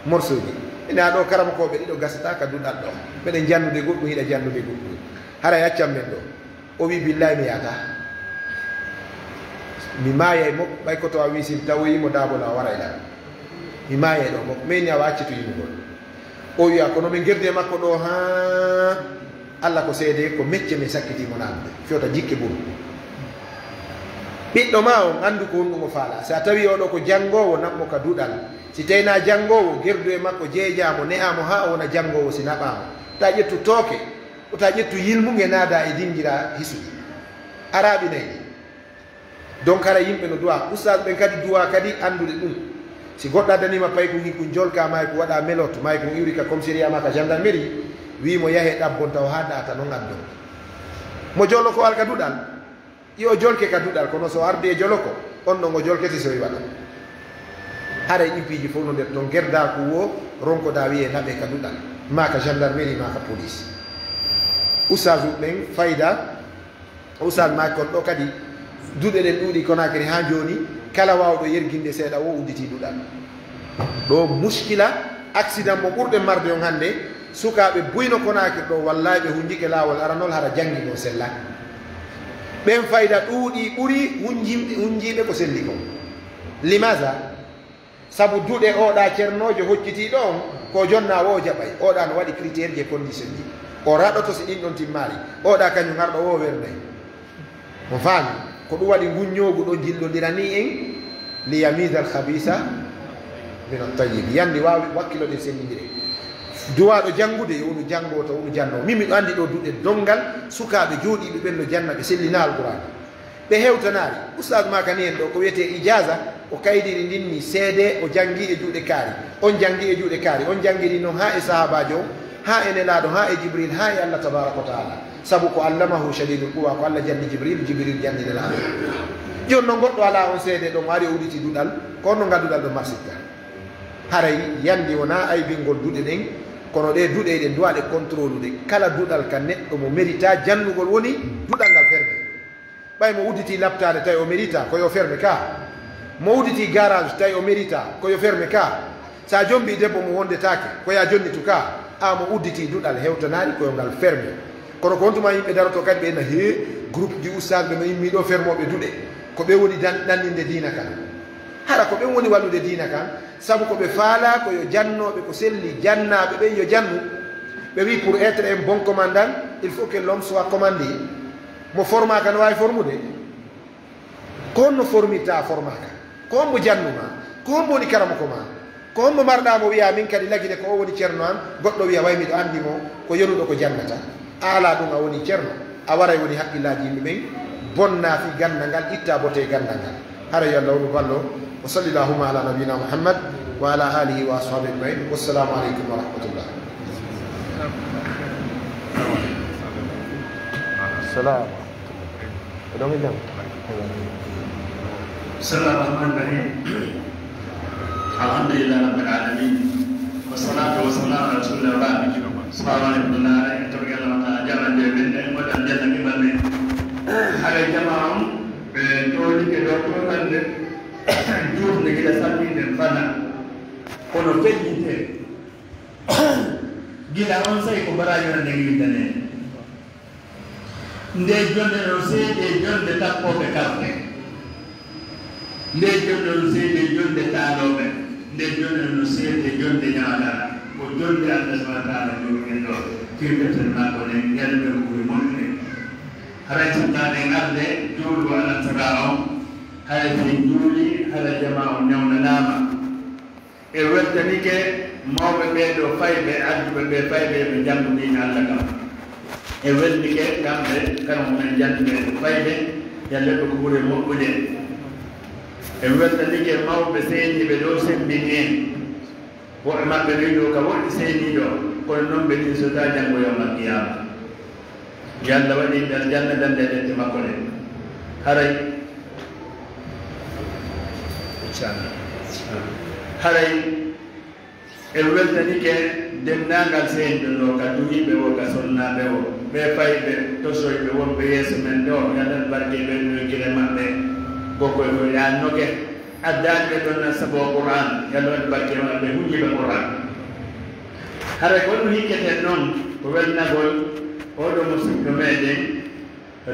morceau ji ina ɗo karama koɓe ɗiɗo gasata ka duɗal ɗo mbeɗen jannude goɗɗum hiɗa jannude goɗɗum hara yaccan men ɗo o wi billahi mi yata mi maayay mo ɓay koto a wi sim tawoyimo dabola a wara e ɗa mi maayay ɗo mok mayni awa accitu yimugol o wiya kono min gerde makko ɗo ha allah ko seede ko mecce min sakkitimo namde fewta jikke ɓuur ɓiɗɗo ma on anndu ko honɗum o faala sa tawi oɗo ko janngowo naɓmo ka duɗal si tawina janngowo gerdu e makko jeejamo ne'amo ha o wona janngowo si naɓamo ta ƴettu tooke ota ƴettu yilmuge naada e dingira hisuɗi araɓi nayi donc hara yimɓe no duwa oustage ɓen kadi duwa kadi anndude ɗum si goɗɗo addanima pay ko ko jolka may ko waɗa melote may ko iwri ka commissariat ma ka gendarmerie wimo yahe ɗabbon taw ha ɗata noon addon mo jollo ko alka duɗal yo jolke ka duɗal kono so ardi e joloko on ɗon o jolketi so waɗa hara ƴippiji fof no nder toon gerda ko wo ronkoda wiye naɓe ka duɗal ma ka gendarmerie ma ka police oustage ɓen fayda oustage ma kon ɗo kadi duɗe ɗen ɗuuɗi Conakry ha joni kala wawɗo yerguinde seeɗa o udditi duɗal ɗo muskila accident mo ɓurɗe marde on hannde sukaɓe buyno Conakry ɗo wallahi ɓe hunjike lawol aranol hara jangi ɗo sella ɓen fayda ɗuuɗi ɓuri hunjiɓe ko selli kon limaga sabu duɗe oɗa ceernojo hoccitiɗo on ko jonna o jaɓay oɗa no waɗi critére je condition ji o raɗoto si ɗin ɗon timmari oɗa kañum arɗo o wernayi mo faami ko ɗum waɗi guññogu ɗo jillodira ni en li yamida al habisa min altayib yandi wawi wakkilode sennidire duwaɗo janngude wonu janngo to wonu janno min miɗo andi ɗo duɗe dongal sukaɓe jooɗiɓe ɓen no janna ɓe sellina alqouran ɓe hewtanari oustage ma kani en ɗo ko wiyete ijasa o kaydiri ndinni seede o jangi e juuɗe kaari on jangi e juuɗe kaari on jangiri noon ha e sahabajo on ha e nelaɗo ha e jibril ha e allah tabaraka wa taala sabu ko allamahu shadidul quwa ko allah janni jibril janni nelaɗo joni noon goɗɗo ala on seede ɗon ari o uɗiti duɗal ko on no ganduɗal ɗo marsitta haray yandi wona aybingol duɗe ɗen kono ɗe duɗe ɗen duwaɗe contrôle de kala duɗal ka neɗɗo mo mérita jannugol woni duɗal ngal ferme ɓay mo udditi laptade tawi o mérita koyo ferme ka mo udditi garage tawi o mérita koyo ferme ka sa jombi debbo mo wondetake koya jonnitu ka a mo udditi duɗal hewtanari koyo ngal ferme kono ko hontuma yimɓe daroto kadi ɓe na he groupe ji oustage ɓe no yimmi ɗo fermoɓe duɗe ko ɓe woni ɗanninde dina kan hara ko ɓen woni wallude dina kan sabu ko ɓe faala koyo jannoɓe ko selli jannaɓe ɓen yo jannu ɓe wi pour être un bon commandant il faut que l'homme soit commandé mo formaka no wawi formude ko honno formirta formaka ko on mo jannuma ko on mo woni karama ko ma ko on mo marɗamo wiya min kadi lagine ko o woni ceerno am goɗɗo wiya way miɗo andimo ko yenuɗo ko jannata ala ɗum a woni ceerno a waray woni haqqillaji yimɓe ɓen bonna fi gandal ngal itta bote gandal ngal hara yo allah wonu ballo wa salli llahuma ala nabiyina muhammad wa ala alihi wa ashabi ajmain wassalamu aleykum wa rahmatullah السلام بسم الله الرحمن الرحيم الحمد لله رب العالمين والصلاة والسلام على رسول الله السلام عليكم ورحمة الله وبركاته جمع جبين ودان جنة كبالي على جماعهم بتولي كدوكو كند juurde gila salminen fana kono feƴƴinte gila on sayi ko barañona ndegiwintane nde jonde no seede jonde tappoɓe karne nde jonde no seede jonde taaloɓe nde jonde no seede jonde ñaadana ko jonde allah subahana taala jogumen ɗo firɓeten makko nen ñalɓe koɓe moƴƴe haray tannaɗen arde juulgo alantara on hara sen juuli hara jama o ñawnanama e weltanike mawɓe ɓeeɗo fayɓe adduɓe ɓe fayɓe ɓe jangudini allah kam e welnike kamɓe kala mumen janduɓe fayɓe yalleɓe ko ɓuuri moƴƴude e weltanike mawɓe seeniɓe ɗo sembini en woɓe maɓɓe wiɗo ka woɗɗi seeniɗo kono noon ɓe ɗin sota janngo yawmal qiyama yalla waɗi ɓe janna dande ɗette makko ɗe haray haray e weltanike dendagal seeniɗo ɗo ka duhiɓe o ka sonnaɓe o ɓe fayɓe tosoyɓe wonɓe yeeso men ɗo yalal barke ɓe no gile maɓɓe gokoy ko yannoke addani ɓe ɗon sabo qouran yalla waɗi barke maɓɓe hujiɓe qouran haray ko ɗum hikketen noon ko welnagol oɗo musidɗo meɗen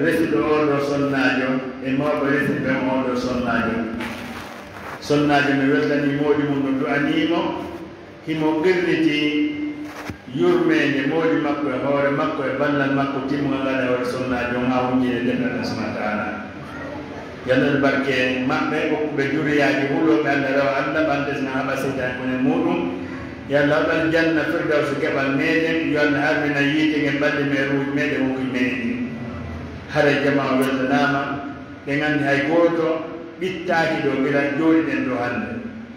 resiɗo oɗo sonnajo e mawɓe resiɓe oɗo sonnajo mi weltani moodi mum no du'animo himo qirriti yurmede moodi makko e hoore makko e ballal makko timmugal gaɗa waɗa sonnajo ha hunjine defal allah subahana taala yallal barke maɓɓe hokkuɓe juriyaji huuɗoɓe allah rewa allah ɓantesna haɓa seytani konen muɗum yalla waɗal janna firdawso keɓal meɗen yo allah harmina yiite gen balɗe me ruuji meɗen hokki meɗen hara jama o weltanama ɓe gandi hay goto ɓittaki ɗo ɓira jooɗiɗen ɗo hande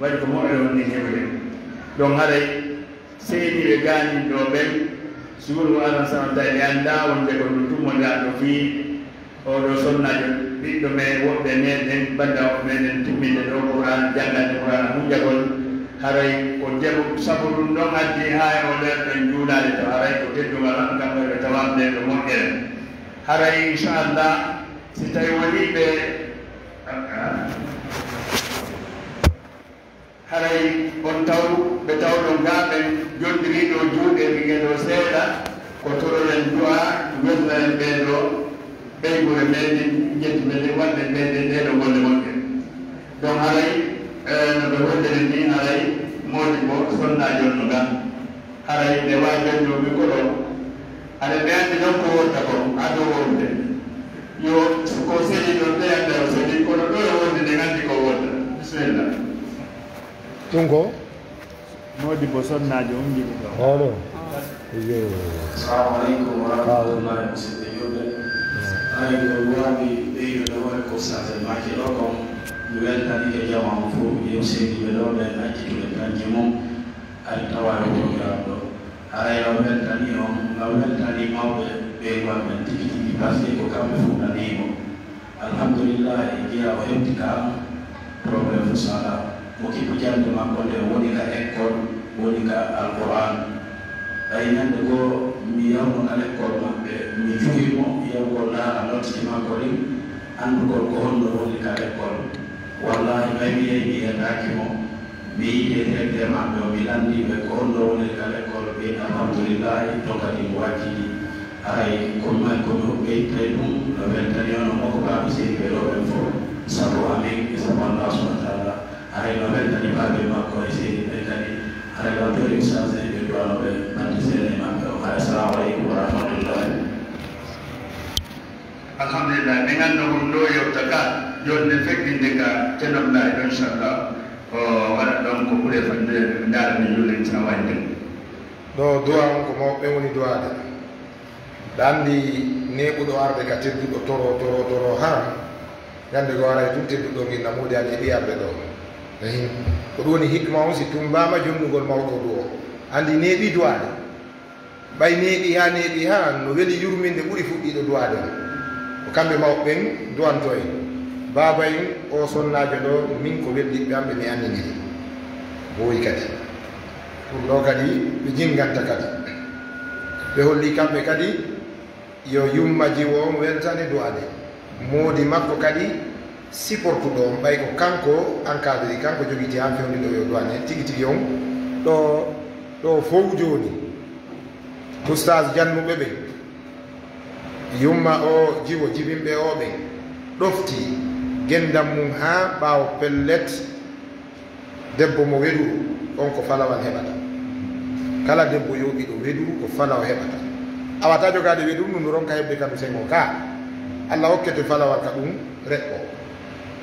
waɗi ko moɓɓe wonni hewde ɗon haray seeniɓe ganin ɗo ɓen suuru allah subahana taala ɓe anda wonde ko ɗum tummoɗa ɗo fii oɗo sonnajo ɓiɗɗo me woɓɓe meɗen banda woɓɓe meɗen timminde ɗo qouran jangande qouran hunjagol haray ko jaɓu sabu ɗum ɗon addi ha o nder ɓen juulade to haray ko teddugal on kamɓe ɓe tawamde ɗo moƴƴere haray inchallah si tawi woni ɓe haray on taw ɓe tawɗon gaaɓen jondiriɗo juuɗe ɓigeɗo seeɗa ko torolen du'a welnaren ɓeɗo ɓeygure meɗen jetti meɗen waɗɓe ɓeɗe ɗeɗo golle moƴƴe donc haray no ɓe woldere ni haray moodi bo sonnajon no gan haray ɓe wajannomi ko ɗo aɗa ɓe andi noon ko wonta ko ado wonde yo ko seeɗi ɗon ɓe anda o seeɗi kono ɗo e wonde nde gandi ko wonta bisimillah ɗum ko moodi bo sonnajo on jiɗi ɗo ono assalamu aleykum wa rahmatullahi musidɓe julɓe ay ko wawi ɓeydude wone ko sage maki ɗo kon mi weltanike jamanu fof yew seediɓe ɗo ɓe accitude kanji mum ay tawaɗo programme ɗo arayno weltani on no weltani mawɓe ɓeygual men tigi tigi par ce que ko kamɓe fof nanimo alhamdoulillahi jiya o heɓti ka probléme fo sala mo kiɓi jande makko nde woni ka école woni ka alquran ay ñande goo mi yawnon al école maɓɓe mi jogimo yawgol laara nottiti makko ɗin andugol ko honno woni ka école wallahi maymi yeyi mi yiyataki mo mi yiide directeur maɓɓe o mi landiɓe ko honno woni ka école ɓe alhamdoulillahi to kadi mo wakkili aray komi ɓeyte ɗum no weltani ono moko baɓe seedi ɓe ɗo ɓen fof sabu amin e sabu allah subahana taala aray no weltani baɓe makko e seedi ɓe kadi aray no joni changé ɓe duwanoɓe bande seeɗe maɓɓe o hay assalamu aleykum wa rahmatullahi alhamdulillah ɓe ganda kon ɗo yewta ka joni nde feƴɗinde ka tenomɗa ɗo inchallah o waɗa ɗon ko ɓuure fande darani juule sa wayde ɗo duwa on ko mawɓe woni duwade ɗa andi neɓuɗo arde ka tedduɗo toro ha ñande go aray tun tedduɗo min namude an heeɓi arde ɗo ko ɗum woni hikma on si tumbama jonnugol mawɗo du o andi neeɓi duwade ɓay neeɓi ha no weeli yurminde ɓuuri fuɗɗiɗo duwade o ko kamɓe mawɓen duwanto en baba en o sonnajo ɗo min ko welliɓe amɓe mi anniniri boyi kadi ɗum ɗo kadi ɓe jinganta kadi ɓe holli kamɓe kadi yo yumma jiwo on weltani duwade moodi makko kadi supportu ɗo ɓay ko kanko encadré kanko jogiti han fewndi ɗo yo douane tigi tigi on ɗo fof joni oustage jannuɓe ɓe yumma o jiwo jibinɓe o ɓen ɗofti gendam mum ha ɓaawo pellet debbo mo weɗuru on ko falawal heɓata kala debbo yoɓi ɗo weɗuru ko falaw heɓata awata jogade weɗuru ɗum ronka heɓde kadu sengo ka allah hokkete falawal ka ɗum reɓɓo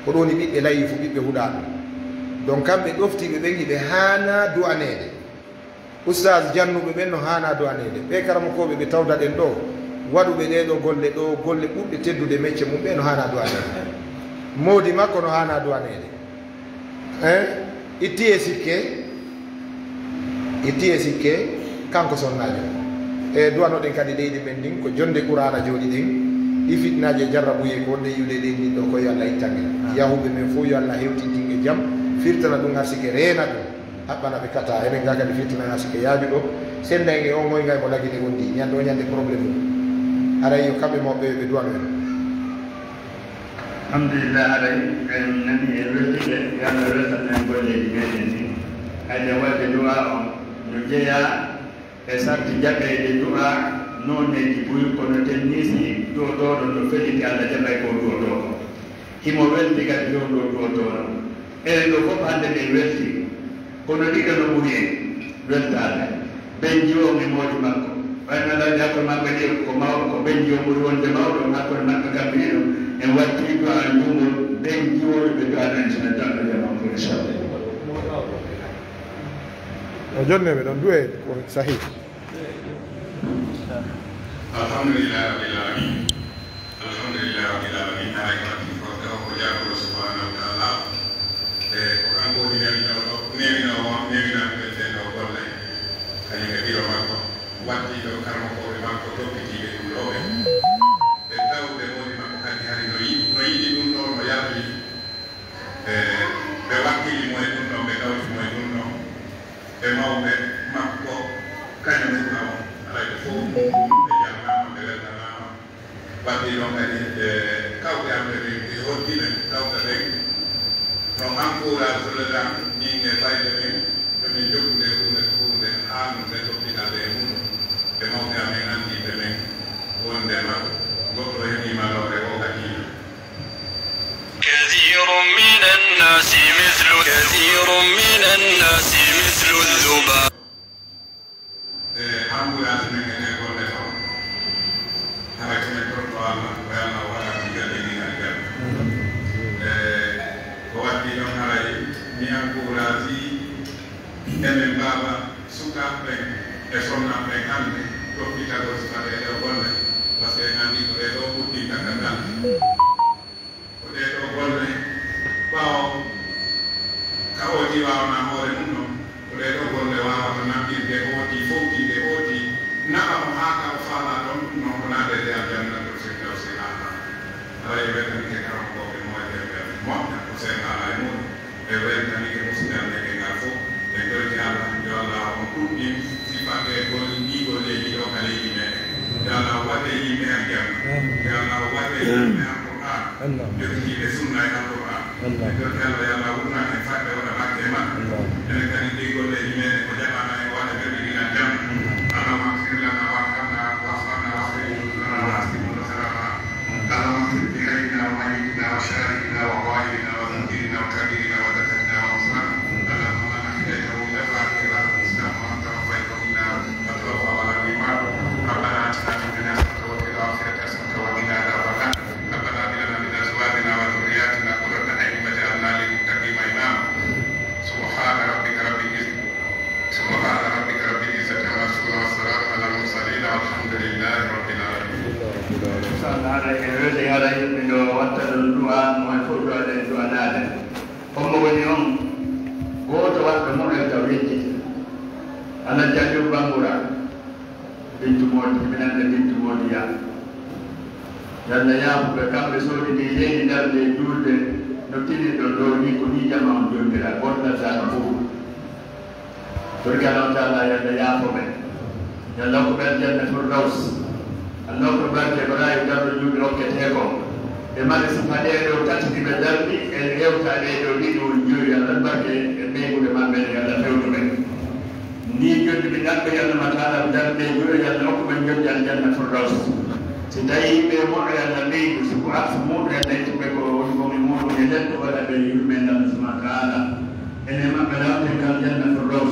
ko ɗoni ɓiɓɓe layi fo ɓiɓɓe huɗa ɗum donc kamɓe ɗoftiɓe ɓen hiɓe hana du'anede oustage jannuɓe ɓen no hana du'anede ɓe karamakoɓe ɓe tawda ɗen ɗo waɗuɓe ɗeɗo golle ɓuɗɗe teddude métier mum ɓe no hana du'anede moodi makko no hana du'anede itti e sikke kanko sonnajo e duwanoɗen kadi leydi men ndin ko jonde qur'ana jooɗi ɗen ɗi fitnaji jarrabuye ko wonde yiwde ɗen ɗin ɗo ko yo allah ittangen yahuɓe men fof yo allah hewtintin e jaam firtana ɗum har sike reena ɗum haɓɓana ɓe kata enen ga kadi firtana har sike yaabi ɗo sendage o moygay mo lagine wondi ñande o ñande probléme mum aray yo kamɓe mawɓe ɓe duwano en alhamdulillah aray en nani e weltide yo allah weltanen golleji meɗen ni hayde wadde duwa on no jeeya e sarti jaɓede du'a noneji buy kono tennisi duwotoɗo no feliti allah jaɓay ko duwotoɗo himo welti kadi dow ɗo duwotoɗo enen ɗo fof hande ɓe welti kono ɗiɗo no ɓuri en weltade ɓen jiwomi moodi makko waynoɗaɗi hakkoye maɓɓe ɗi ko mawɗo ko ɓen jiwo ɓuri wonde mawɗo hakkoye maɓɓe kamɓe ɗiɗo en watti do a ndungol ɓen jiwoɓe ɓe du'anan sina dalɗo jamam ko inchallah o jonne ɓe ɗon duwe ko sahi alhamdulillah rabbil alamin alhamdulillah rabbil alamin haray ko watti ko taw ko jaabuɗo subhanahu wa taala e ko kanko woni newinoɗo newinaɓe ɓen ɗo golle kañum e ɓiro makko watti ɗo karmakoɓe makko toppitiɓe ɗum ɗoɓe ɓe tawɓe woni makko kadi hari no yiɗi ɗum ɗo no yalli ɓe wakkili mo e ɗum ɗon ɓe tawti mo e ɗum ɗon ɓe mawɓe makko kañum suka on alay ko fof ɓe jammama ɓe weltanama waddi ɗon kadi kawɓe amɓe ɓe ɓe hoddiɓe kawta ɓen no encourage sur le temps ñin e fayde men ɗomin jokkude hunde haanude toppitade e mum ɓe mawɓe amen andiɓe men wondema goɗɗo heɓima lawre o kadi كثير من الناس مثل الذباب ambulance men ene golle toon haray komen toɗɗo allah ko allah waɗa ko galle ɗi han jam ko waddi ɗon haray mi encourage emen mbawa sukaɓe e sonnaɓe hande toppitago sukade ɗo golle par ce que en andi ko ɗeɗo ɓurɗi kakadal ko ɗeɗo golle ɓawo kawoji wawna hoore mum ɗon ko ɗeɗo golle wawata namɗirde ooti fowtide ooti naɓa mo ha ka o faala ɗon non ko naadede aljanna ɗo firdawsi ala alay weltanike karankoɓe moƴeɓe moƴƴa ko sen ala e muɗum ɓe weltanike musidalde ke ngal fof ɓe golti allah yo allah on ɗuɗɗi sifaɓe ɗi golleji ɗo ka leydi meɗen yo allah waɗe yimɓe hen jamma yo allah waɗe yimɓe alqur'an jogitiɓe sunna e alqur'an ɓe golti allah yo allah wurna hen faɓɓe waɗa bakke e makko enen kadi ɗi golleji meɗen ko jaɓana e waɗa ɓerɗiɗinan jamma allahuma agfir lana warhamna wahfana wahfirlana wastimuna sarana اللهم اغفر بحينا وميتنا وشاهدنا وغائبنا وذكرنا وكبيرنا وذكرنا وانصرنا اللهم من اهديته الى الاخره الاسلام وانت رفيته منا وتوفى على الايمان ربنا اتنا في الدنيا حسنه وفي الاخره حسنه وقنا عذاب النار ربنا هب لنا من ازواجنا وذرياتنا قرة اعين واجعلنا للمتقين اماما سبحان ربك رب العزه عما يصفون والسلام على المرسلين والحمد لله رب العالمين haɗa e welde haɗa yimɓe ɗo watta ɗon du'a moe fof duwaɗen duwanade hommo woni on goto waɗɗo muɗen taw yejjita allah jallu bangura bintu modi minande bintu modi ya yalla yaafuɓe kamɓe soodidi leydi darde julde no tini ɗo ɗo ni ko ni jama on jondira goɗɗatano fof torki allahu taala yalla yaafoɓe yalla ko ɓen janna firdaus Allah ko barke barayi dardo juuɗe rokkete ko e mane sifade ɗo tati ɗiɓe darni e yewtade ɗo ɗiɗiwol joyi Allah barke e ɓeygude maɓɓe e Allah fewnu ɓen ni joddi ɓe ɗaɓɓe Allah ma taala darde juɗo Allah hokkuɓe joddi aljanna firdaus so tawi ɓe moɗo Allah ɓeydu soko arsu muɗum e ɗaytuɓe ko woni komi muɗum e ledde waɗa ɓe yumɓe Allah subhanahu wa taala ene maɓɓe lawte kal janna firdaus